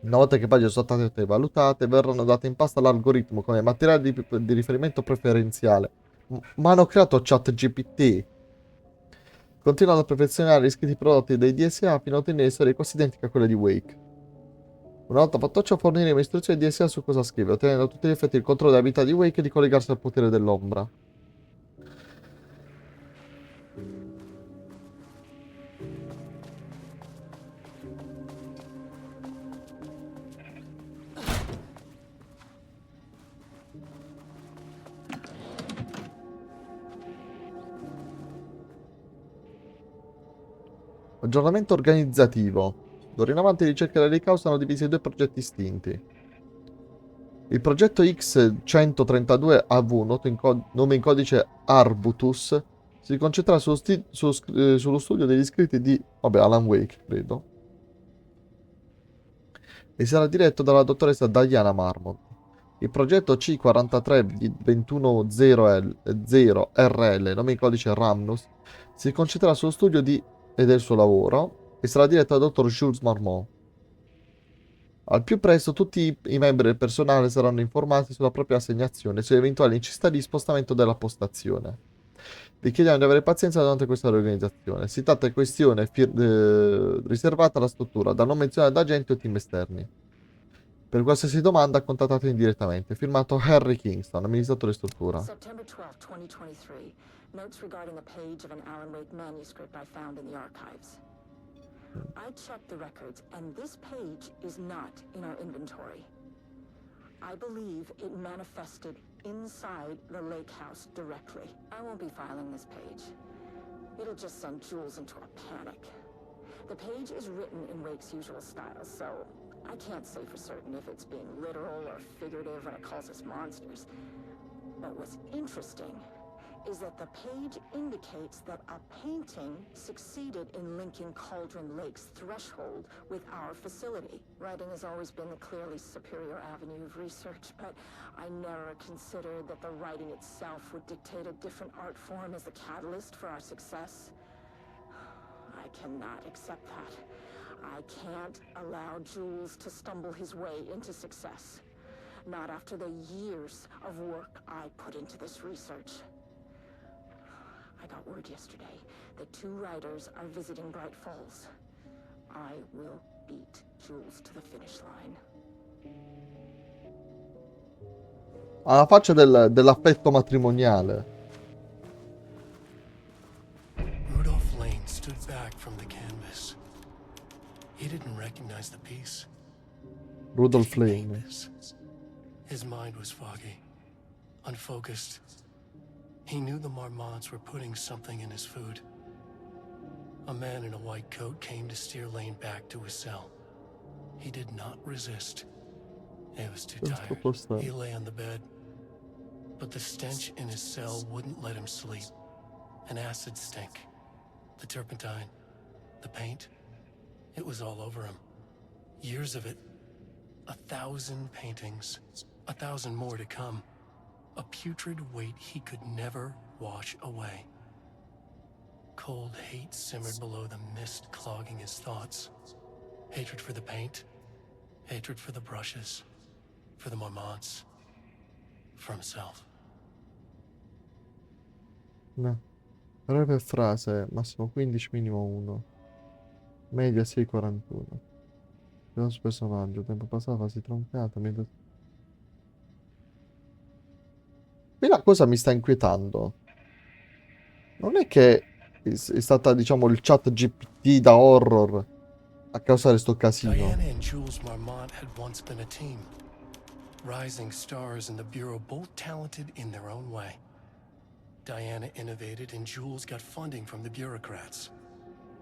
Una volta che le pagine sono state valutate, verranno date in pasta all'algoritmo come materiale di riferimento preferenziale. Ma hanno creato ChatGPT. Continuando a perfezionare gli scritti prodotti dai DSA fino a ottenere storie quasi identiche a quelle di Wake. Una volta fatto ciò, forniremo istruzioni DSA su cosa scrivere, ottenendo a tutti gli effetti il controllo della vita di Wake e di collegarsi al potere dell'ombra. Aggiornamento organizzativo. D'ora in avanti le ricerche delle cause sono divise in due progetti distinti. Il progetto X132AV, noto nome in codice Arbutus, si concentrerà sullo studio degli scritti di, Alan Wake, credo, e sarà diretto dalla dottoressa Diana Marmont. Il progetto C43210RL, nome in codice Ramnus, si concentrerà sullo studio e del suo lavoro e sarà diretto dal dottor Jules Marmont. Al più presto tutti i membri del personale saranno informati sulla propria assegnazione e su eventuali necessità di spostamento della postazione. Vi chiediamo di avere pazienza durante questa riorganizzazione. Si tratta di questione riservata alla struttura, da non menzionare ad agenti o team esterni. Per qualsiasi domanda contattatemi direttamente. Firmato Harry Kingston, amministratore struttura. September 12, 2023. Notes regarding a page of an Alan Wake manuscript I found in the archives. I checked the records, and this page is not in our inventory. I believe it manifested inside the lake house directly. I won't be filing this page. It'll just send Jules into a panic. The page is written in Wake's usual style, so I can't say for certain if it's being literal or figurative when it calls us monsters. But what's interesting is that the page indicates that a painting succeeded in linking Cauldron Lake's threshold with our facility. Writing has always been the clearly superior avenue of research, but I never considered that the writing itself would dictate a different art form as the catalyst for our success. I cannot accept that. I can't allow Jules to stumble his way into success. Not after the years of work I put into this research. I got word yesterday that 2 writers are visiting Bright Falls. I will beat Jules to the finish line. Ha la faccia dell'affetto matrimoniale. Rudolph Lane stood back from the canvas. He didn't recognize the piece. Rudolph Lane. His mind was foggy, unfocused. He knew the Marmots were putting something in his food. A man in a white coat came to steer Lane back to his cell. He did not resist. He was too tired. He lay on the bed. But the stench in his cell wouldn't let him sleep. An acid stink. The turpentine. The paint. It was all over him. Years of it. 1,000 paintings. 1,000 more to come. A putrid weight he could never wash away. Cold hate simmered below the mist clogging his thoughts. Hatred for the paint. Hatred for the brushes. For the Marmots. For himself. No. Parole per frase, massimo 15, minimo 1. Media 6,41. Veloce su personaggio, tempo passato, fase troncata. Qui la cosa mi sta inquietando. Non è che è stata, diciamo, il chat GPT da horror a causare sto casino. Diana and Jules Marmont had once been a team. Rising stars in the Bureau, both talented in their own way. Diana innovated and Jules got funding from the bureaucrats.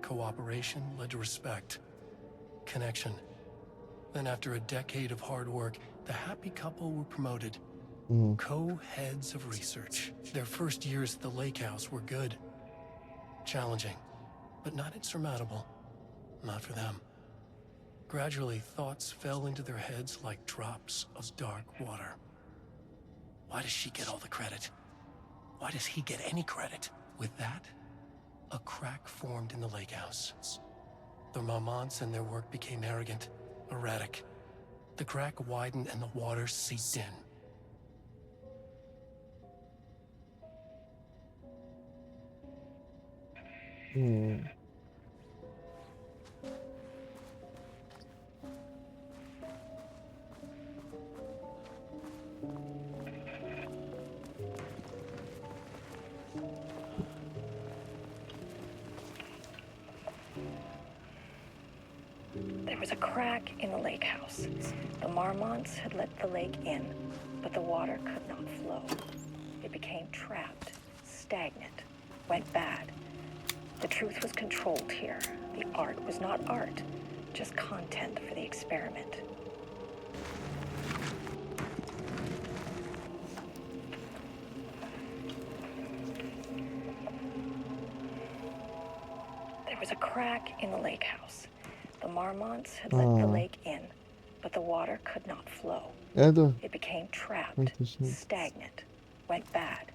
Cooperation led to respect. Connection. Then after a decade of hard work, the happy couple were promoted. Co-heads of research. Their first years at the lake house were good. Challenging, but not insurmountable. Not for them. Gradually, thoughts fell into their heads like drops of dark water. Why does she get all the credit? Why does he get any credit? With that, a crack formed in the lake house. The Marmonts and their work became arrogant, erratic. The crack widened and the water seeped in. There was a crack in the lake house. The Marmonts had let the lake in, but the water could not flow. It became trapped, stagnant, went bad. The truth was controlled here. The art was not art, just content for the experiment. There was a crack in the lake house. The Marmonts had let the lake in, but the water could not flow. It became trapped, stagnant, went bad.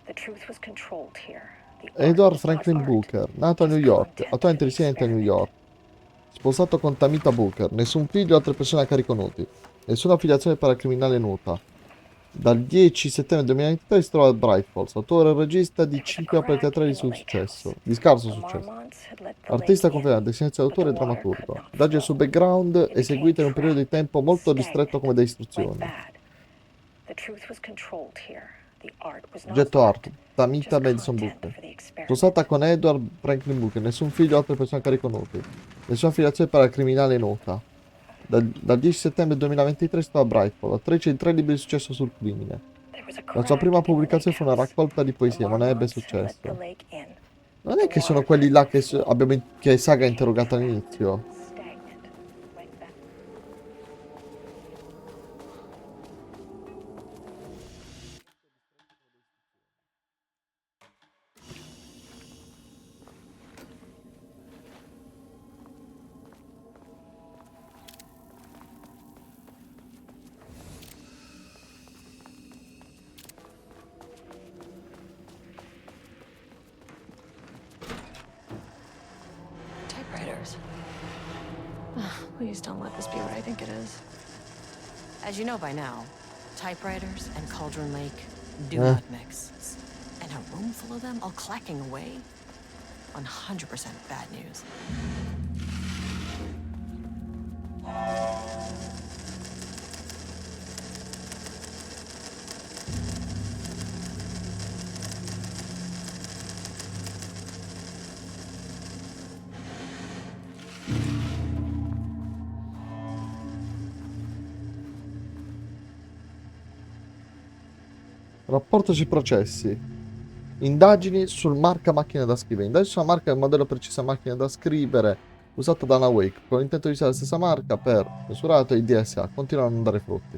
The truth was controlled here. Edward Franklin Booker, nato a New York, attualmente residente a New York. Sposato con Tamita Booker, nessun figlio o altre persone a carico noti. Nessuna affiliazione paracriminale nota. Dal 10 settembre 2023 si trova a Bright Falls, autore e regista di 5 opere teatrali di scarso successo. Artista confermato, destinazio d'autore e drammaturgo. Indagine sul background eseguite in un periodo di tempo molto ristretto come da istruzioni. Oggetto art, Tamita Madison Booker. Sposata con Edward Franklin Booker, nessun figlio o altre persone a carico noti. Nessuna affiliazione paracriminale nota. Dal 10 settembre 2023 sta a Brightfall, autrice di 3 libri di successo sul crimine. La sua prima pubblicazione fu una raccolta di poesie, ma non ebbe successo. Non è che sono quelli là che Saga ha interrogato all'inizio? Please don't let this be what I think it is. As you know by now, typewriters and Cauldron Lake do not mix. And a room full of them all clacking away? 100% bad news. Rapporto sui processi. Indagini sul marca macchina da scrivere. Indagini sulla marca del modello precisa macchina da scrivere usata da una Wake, con l'intento di usare la stessa marca per misurato i DSA. Continuano a non dare frutti.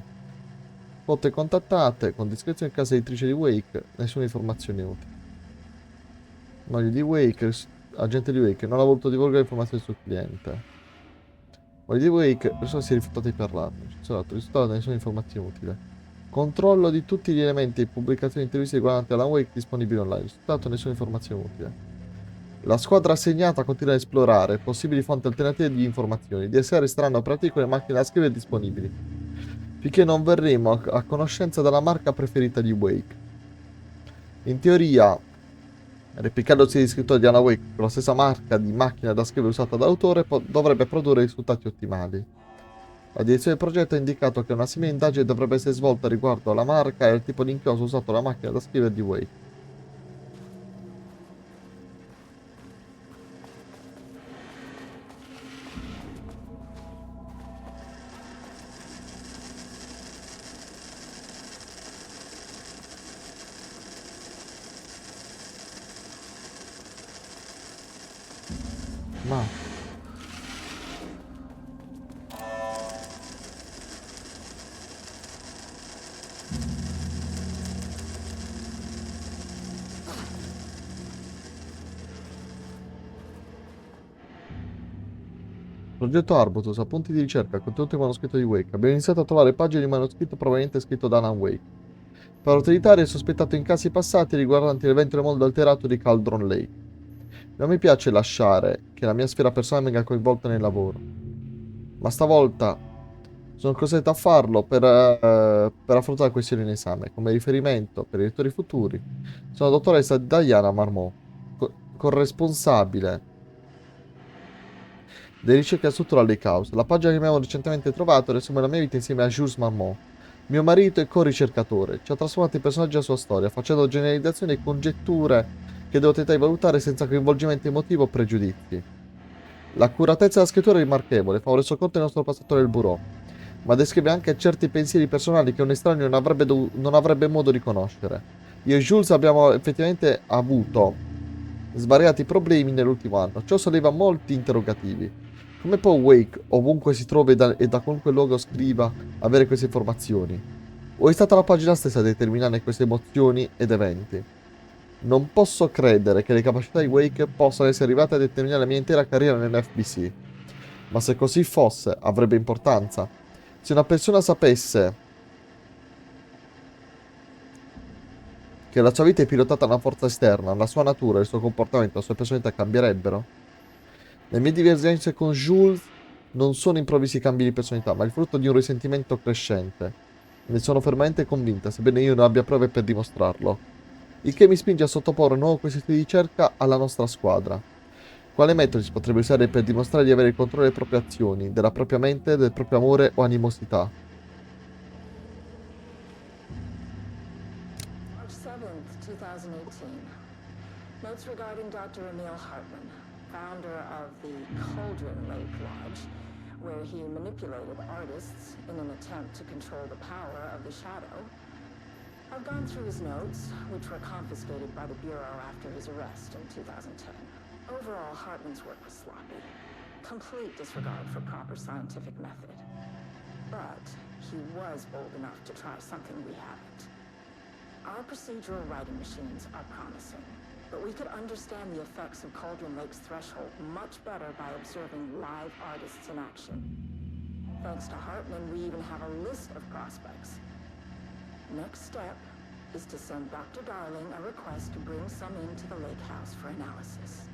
Foto contattate con discrezione in casa editrice di Wake, nessuna informazione utile. Moglie di Wake, agente di Wake, non ha voluto divulgare informazioni sul cliente. Moglie di Wake, persona si è rifiutata di parlarne. Risultato nessuna informazione utile. Controllo di tutti gli elementi e pubblicazioni di interviste riguardanti Alan Wake disponibili online. Risultato nessuna informazione utile. La squadra assegnata continua a esplorare possibili fonti alternative di informazioni. I DSA resteranno operativi con le macchine da scrivere disponibili, finché non verremo a conoscenza della marca preferita di Wake. In teoria, Replicandosi gli scrittori di Alan Wake con la stessa marca di macchina da scrivere usata dall'autore, dovrebbe produrre risultati ottimali. La direzione del progetto ha indicato che una simile indagine dovrebbe essere svolta riguardo alla marca e al tipo di inchiostro usato dalla macchina da scrivere di Wake. Ma... Progetto Arbutus, appunti di ricerca, contenuto il manoscritto di Wake. Abbiamo iniziato a trovare pagine di manoscritto proveniente scritto da Alan Wake. Per utilizzare è sospettato in casi passati riguardanti l'evento del mondo alterato di Cauldron Lake. Non mi piace lasciare che la mia sfera personale venga coinvolta nel lavoro, ma stavolta sono costretto a farlo per affrontare la questione in esame. Come riferimento per i lettori futuri, sono la dottoressa Diana Marmot, corresponsabile delle ricerche strutturali Lake House. La pagina che abbiamo recentemente trovato riassume la mia vita insieme a Jules Marmot, mio marito e co-ricercatore. Ci ha trasformato in personaggi della sua storia, facendo generalizzazioni e congetture che devo tentare di valutare senza coinvolgimento emotivo o pregiudizi. L'accuratezza della scrittura è rimarchevole, fa un resoconto del nostro passatore del bureau, ma descrive anche certi pensieri personali che un estraneo non avrebbe modo di conoscere. Io e Jules abbiamo effettivamente avuto svariati problemi nell'ultimo anno. Ciò solleva molti interrogativi. Come può Wake, ovunque si trovi e da qualunque luogo scriva, avere queste informazioni? O è stata la pagina stessa a determinare queste emozioni ed eventi? Non posso credere che le capacità di Wake possano essere arrivate a determinare la mia intera carriera nell'FBC. Ma se così fosse, avrebbe importanza. Se una persona sapesse che la sua vita è pilotata da una forza esterna, la sua natura, il suo comportamento, la sua personalità cambierebbero? Le mie divergenze con Jules non sono improvvisi cambi di personalità, ma il frutto di un risentimento crescente. Ne sono fermamente convinta, sebbene io non abbia prove per dimostrarlo. Il che mi spinge a sottoporre un nuovo quesito di ricerca alla nostra squadra. Quale metodi si potrebbe usare per dimostrare di avere il controllo delle proprie azioni, della propria mente, del proprio amore o animosità? March 7th, 2018. Notes regarding Dr. Emil Hartman, founder of the Cauldron Lake Lodge, where he manipulated artists in an attempt to control the power of the shadow. I've gone through his notes, which were confiscated by the Bureau after his arrest in 2010. Overall, Hartman's work was sloppy. Complete disregard for proper scientific method. But he was bold enough to try something we haven't. Our procedural writing machines are promising, but we could understand the effects of Cauldron Lake's threshold much better by observing live artists in action. Thanks to Hartman, we even have a list of prospects. Next step is to send Dr. Darling a request to bring some into the lake house for analysis.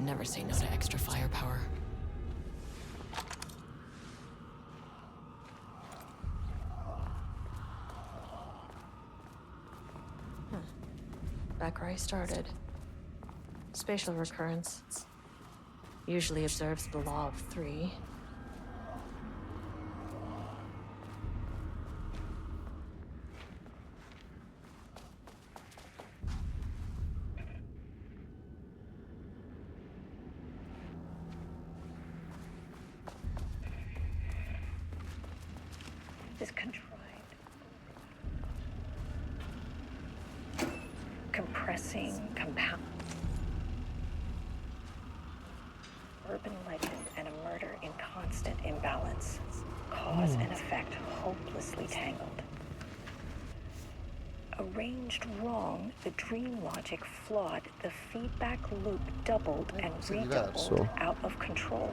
Never say no to extra firepower. Back where I started. Spatial recurrence. Usually observes the law of 3. Is contrived. Compressing, compound. Urban legend and a murder in constant imbalance. cause and effect hopelessly tangled. Arranged wrong, the dream logic flawed, the feedback loop doubled and redoubled out of control.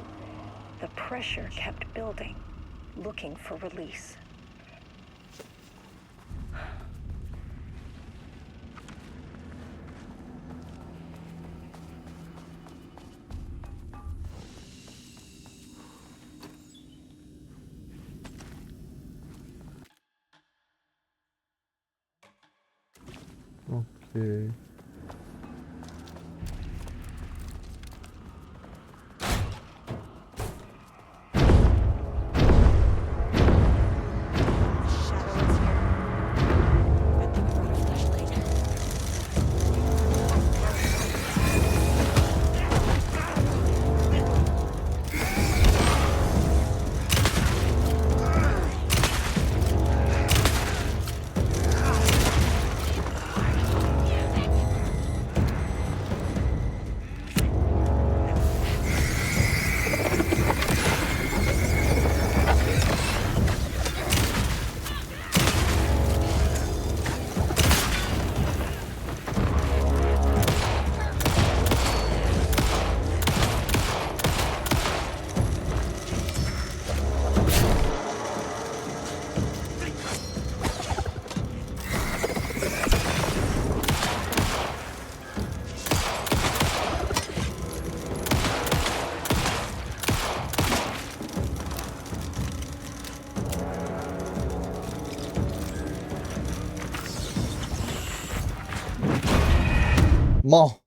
The pressure kept building, looking for release. Ok. Mo.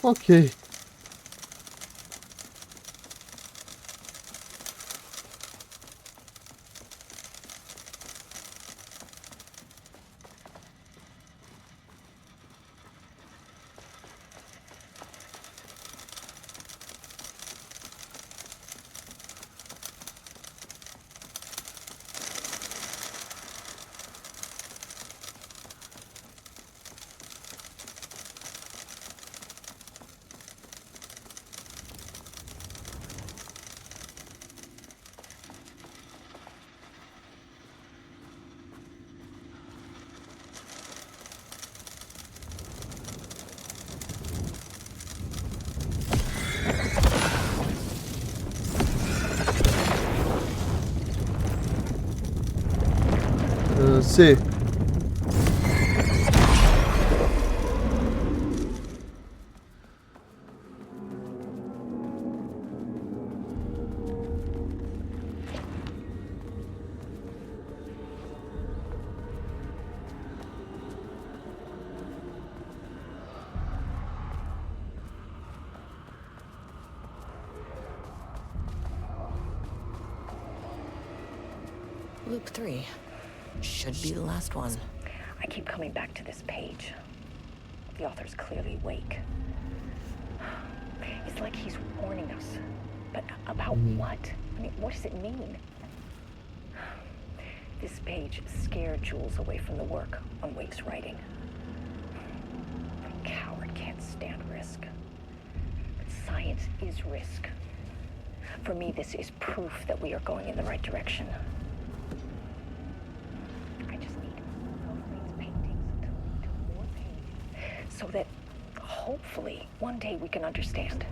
Ok. Sì. Loop 3. Should be the last one. I keep coming back to this page. The author's clearly awake. It's like he's warning us. But about what? I mean, what does it mean? This page scared Jules away from the work on Wake's writing. A coward can't stand risk. But science is risk. For me, this is proof that we are going in the right direction. I just need Wake's paintings to lead to more pages, so that hopefully one day we can understand.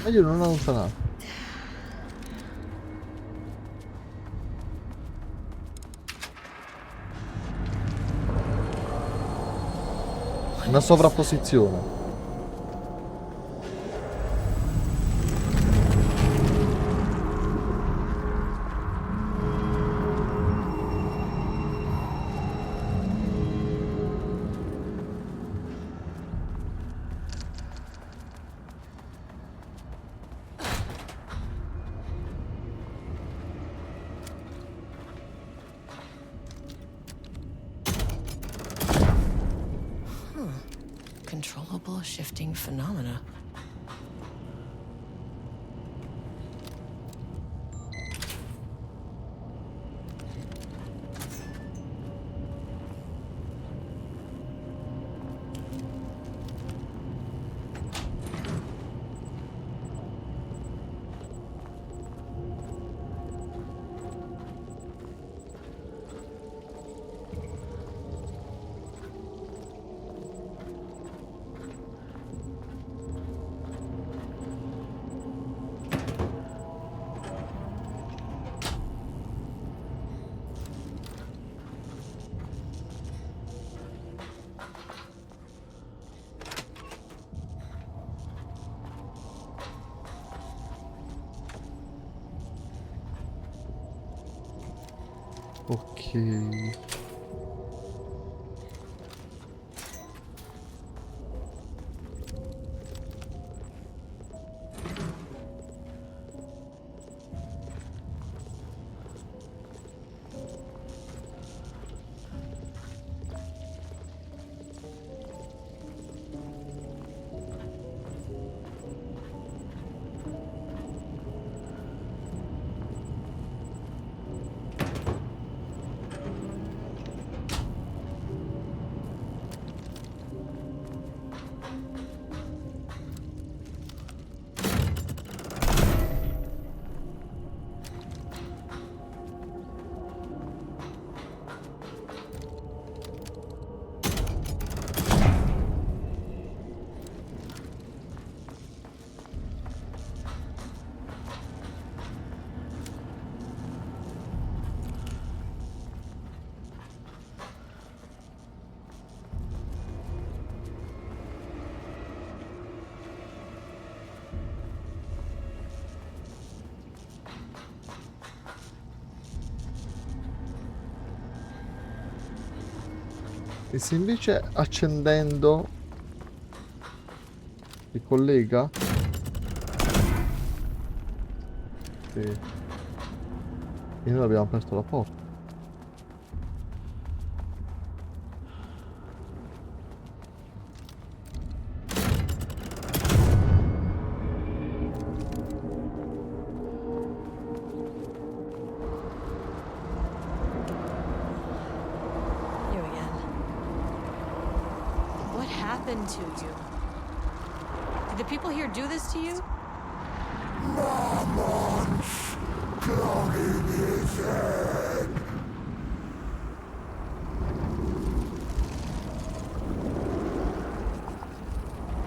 Meglio non allontanare. Una sovrapposizione. Controllable shifting phenomena. Ok. E se invece accendendo che collega. E noi abbiamo aperto la porta. To you. Did the people here do this to you?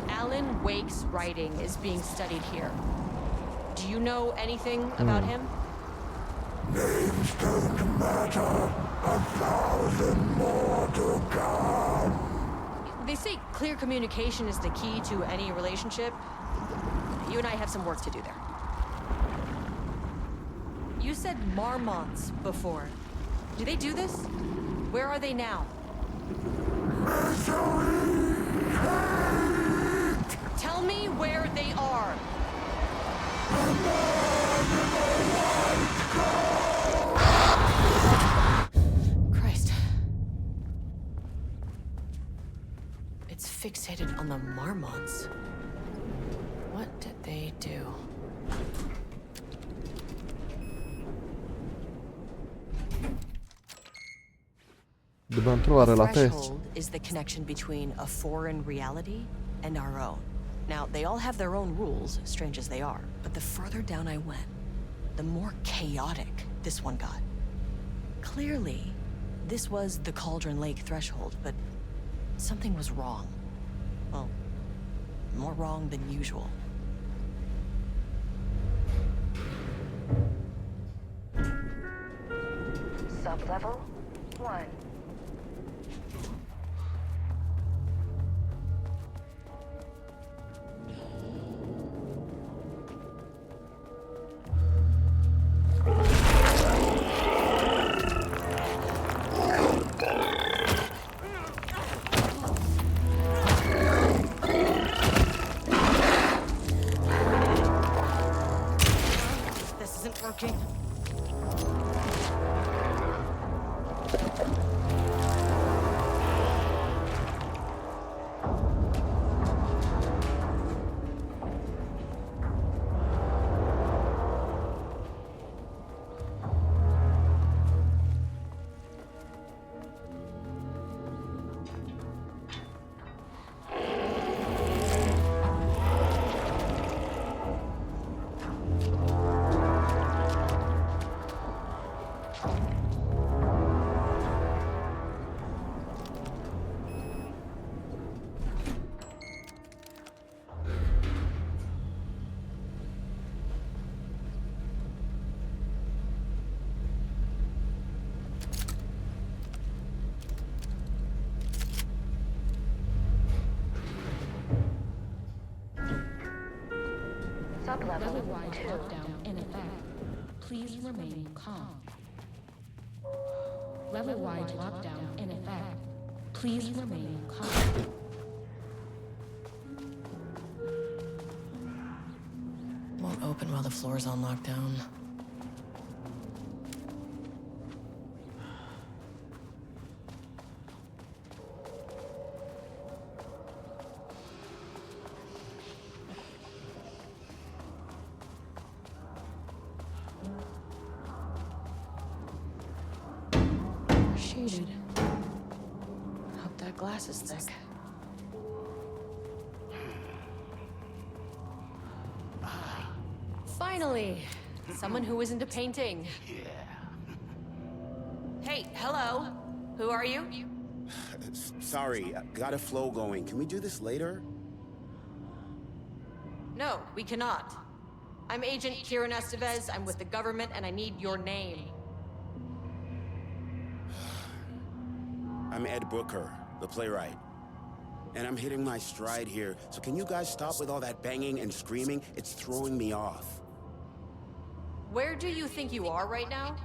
Alan Wake's writing is being studied here. Do you know anything about him? Names don't matter. 1,000 more to come. They say clear communication is the key to any relationship. You and I have some work to do there. You said marmots before. Do they do this? Where are they now? Tell me where they are. Christ. It's fixated on the marmots. What did they do? Dobbiamo trovare la testa. Threshold is the connection between a foreign reality and our own. Now, they all have their own rules, strange as they are, but the further down I went, the more chaotic this one got. Clearly, this was the Cauldron Lake threshold, but something was wrong. Well, more wrong than usual. Sublevel 1. This isn't working. Sublevel 2. Lockdown in effect. Please remain calm. Level-wide lockdown in effect. Please remain calm. Won't open while the floor's on lockdown. Shaded. Hope that glass is thick. Finally! Someone who isn't a painting. Hey, hello. Who are you? Sorry, got a flow going. Can we do this later? No, we cannot. I'm Agent Kieran Estevez. I'm with the government and I need your name. I'm Ed Booker, the playwright. And I'm hitting my stride here, so can you guys stop with all that banging and screaming? It's throwing me off. Where do you think you are right now?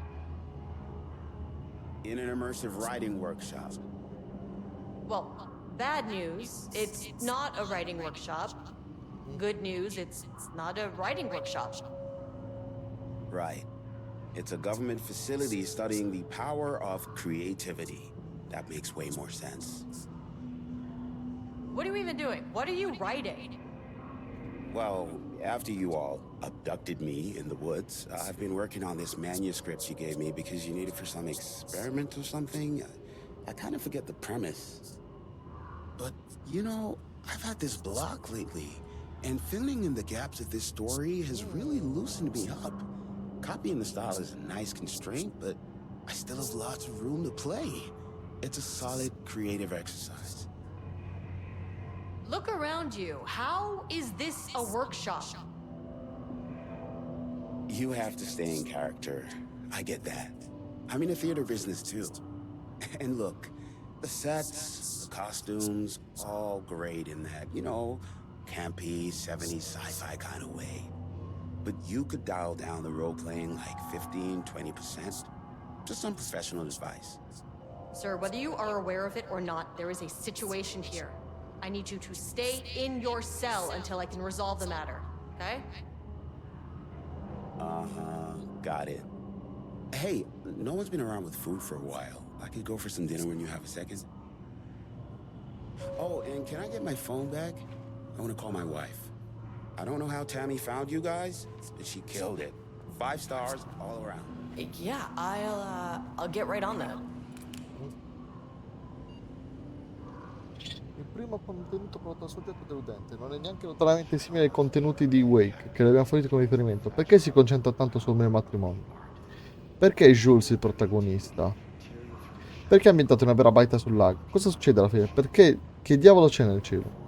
In an immersive writing workshop. Well, bad news. It's not a writing workshop. Good news, it's not a writing workshop. Right. It's a government facility studying the power of creativity. That makes way more sense. What are you even doing? What are you writing? Well, after you all abducted me in the woods, I've been working on this manuscript you gave me because you need it for some experiment or something. I kind of forget the premise. But, you know, I've had this block lately, and filling in the gaps of this story has really loosened me up. Copying the style is a nice constraint, but I still have lots of room to play. It's a solid creative exercise. Look around you. How is this a workshop? You have to stay in character. I get that. I'm in the theater business too. And look, the sets, the costumes, all great in that, you know, campy, 70s sci-fi kind of way. But you could dial down the role-playing like 15, 20%. Just some professional advice. Sir, whether you are aware of it or not, there is a situation here. I need you to stay in your cell until I can resolve the matter, okay? Uh-huh, got it. Hey, no one's been around with food for a while. I could go for some dinner when you have a second. Oh, and can I get my phone back? I want to call my wife. I don't know how Tammy found you guys, but she killed it. 5 stars all around. Yeah, I'll get right on that. Il primo contenuto prodotto dal soggetto deludente non è neanche lontanamente simile ai contenuti di Wake, che le abbiamo fornito come riferimento. Perché si concentra tanto sul mio matrimonio? Perché è Jules il protagonista? Perché ha ambientato una vera baita sul lago? Cosa succede alla fine? Perché? Che diavolo c'è nel cielo?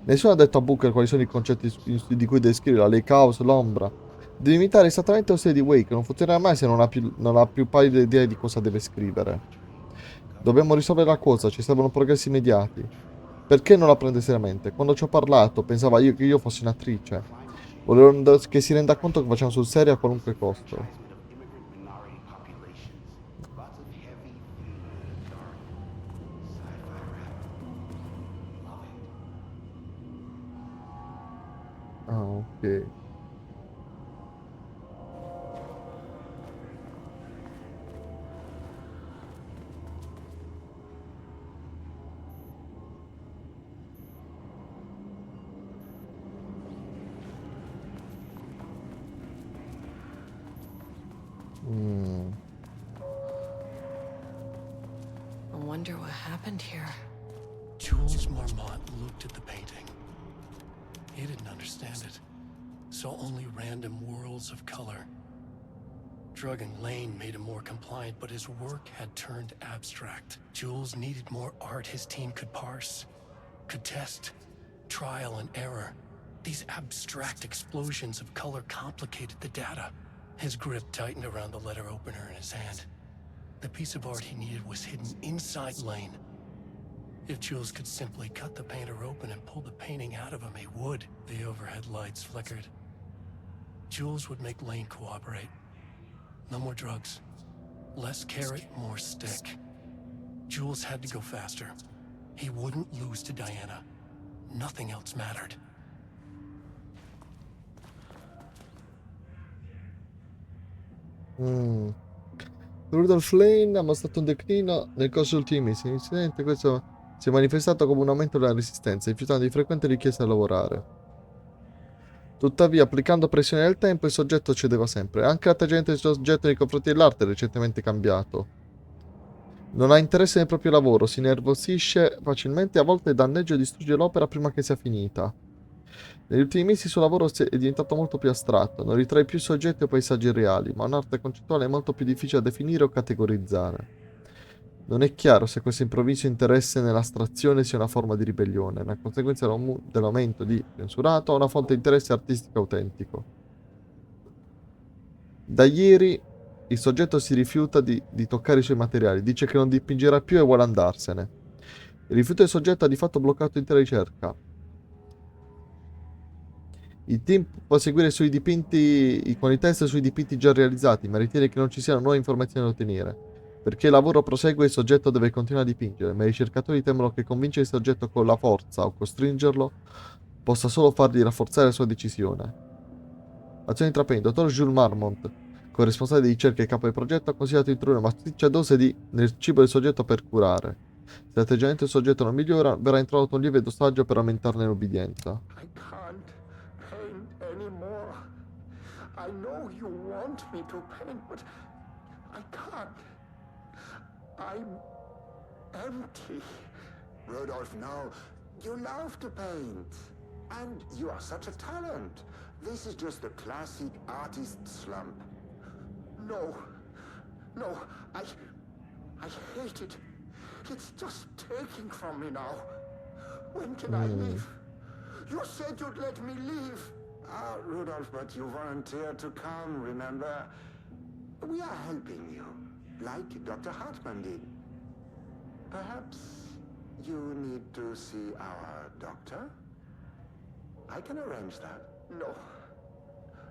Nessuno ha detto a Booker quali sono i concetti di cui descrive la lake house, l'ombra. Deve imitare esattamente lo stile di Wake, non funzionerà mai se non ha più pallida idea di cosa deve scrivere. Dobbiamo risolvere la cosa, ci servono progressi immediati. Perché non la prende seriamente? Quando ci ho parlato pensava che io fossi un'attrice. Volevo che si renda conto che facciamo sul serio a qualunque costo. Ah, ok. I wonder what happened here. Jules Marmont looked at the painting. He didn't understand it. Saw only random whirls of color. Drugging Lane made him more compliant, but his work had turned abstract. Jules needed more art his team could parse, could test. Trial and error. These abstract explosions of color complicated the data. His grip tightened around the letter opener in his hand. The piece of art he needed was hidden inside Lane. If Jules could simply cut the painter open and pull the painting out of him, he would. The overhead lights flickered. Jules would make Lane cooperate. No more drugs. Less carrot, more stick. Jules had to go faster. He wouldn't lose to Diana. Nothing else mattered. Rudolph Lane ha mostrato un declino nel corso degli ultimi mesi. Inizialmente questo si è manifestato come un aumento della resistenza, rifiutando di frequenti richieste a lavorare. Tuttavia, applicando pressione nel tempo, il soggetto cedeva sempre. Anche l'atteggiamento del soggetto nei confronti dell'arte è recentemente cambiato. Non ha interesse nel proprio lavoro, si nervosisce facilmente e a volte danneggia e distrugge l'opera prima che sia finita. Negli ultimi mesi il suo lavoro è diventato molto più astratto, non ritrae più soggetti o paesaggi reali, ma un'arte concettuale è molto più difficile da definire o categorizzare. Non è chiaro se questo improvviso interesse nell'astrazione sia una forma di ribellione, una conseguenza dell'aumento di censurato o una fonte di interesse artistico autentico. Da ieri il soggetto si rifiuta di toccare i suoi materiali, dice che non dipingerà più e vuole andarsene. Il rifiuto del soggetto ha di fatto bloccato l'intera ricerca. Il team può seguire sui dipinti con i test sui dipinti già realizzati, ma ritiene che non ci siano nuove informazioni da ottenere. Perché il lavoro prosegue, il soggetto deve continuare a dipingere, ma i ricercatori temono che convincere il soggetto con la forza o costringerlo possa solo fargli rafforzare la sua decisione. Azione intraprende. Dottor Jules Marmont, corrispondente di ricerca e capo del progetto, ha consigliato di introdurre una massiccia dose nel cibo del soggetto per curare. Se l'atteggiamento del soggetto non migliora, verrà introdotto un lieve dosaggio per aumentarne l'obbedienza. I can't paint anymore. I know you want me to paint, but I can't. I'm empty. Rudolph, no. You love to paint. And you are such a talent. This is just the classic artist slump. No. No, I hate it. It's just taking from me now. When can I leave? You said you'd let me leave. Ah, Rudolph, but you volunteered to come, remember? We are helping you, like Dr. Hartman did. Perhaps you need to see our doctor? I can arrange that. No.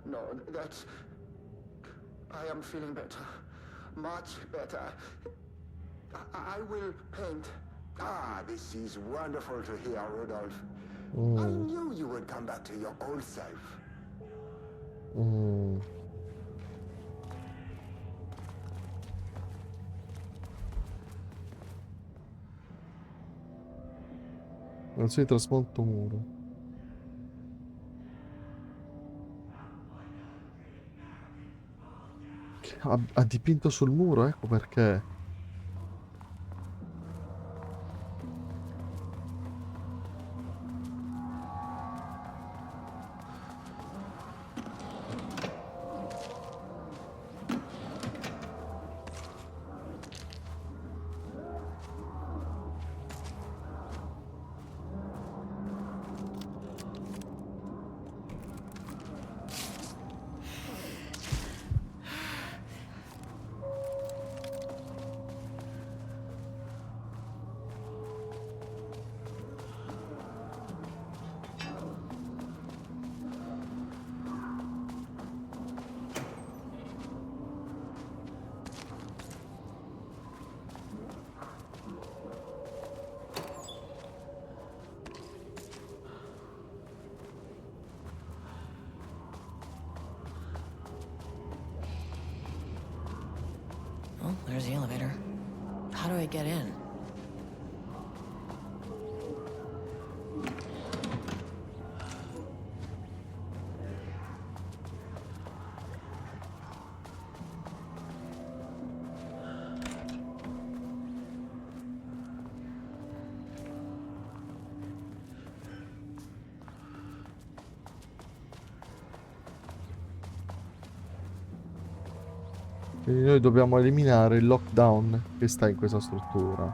No, that's... I am feeling better. Much better. I will paint. Ah, this is wonderful to hear, Rudolph. I knew you would come back to your old self. Non si trasmonta un muro. Ha dipinto sul muro, ecco perché. Well, there's the elevator. How do I get in? Quindi noi dobbiamo eliminare il lockdown che sta in questa struttura.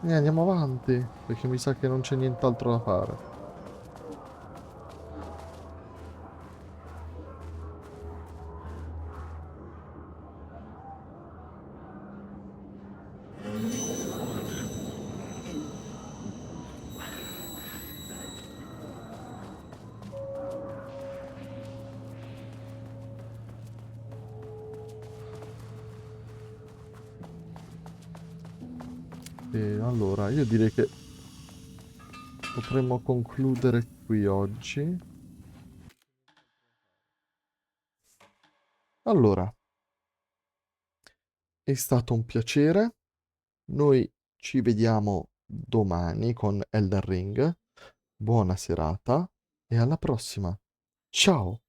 E andiamo avanti, perché mi sa che non c'è nient'altro da fare. E allora, io direi che potremmo concludere qui oggi. Allora, è stato un piacere. Noi ci vediamo domani con Elden Ring. Buona serata e alla prossima. Ciao!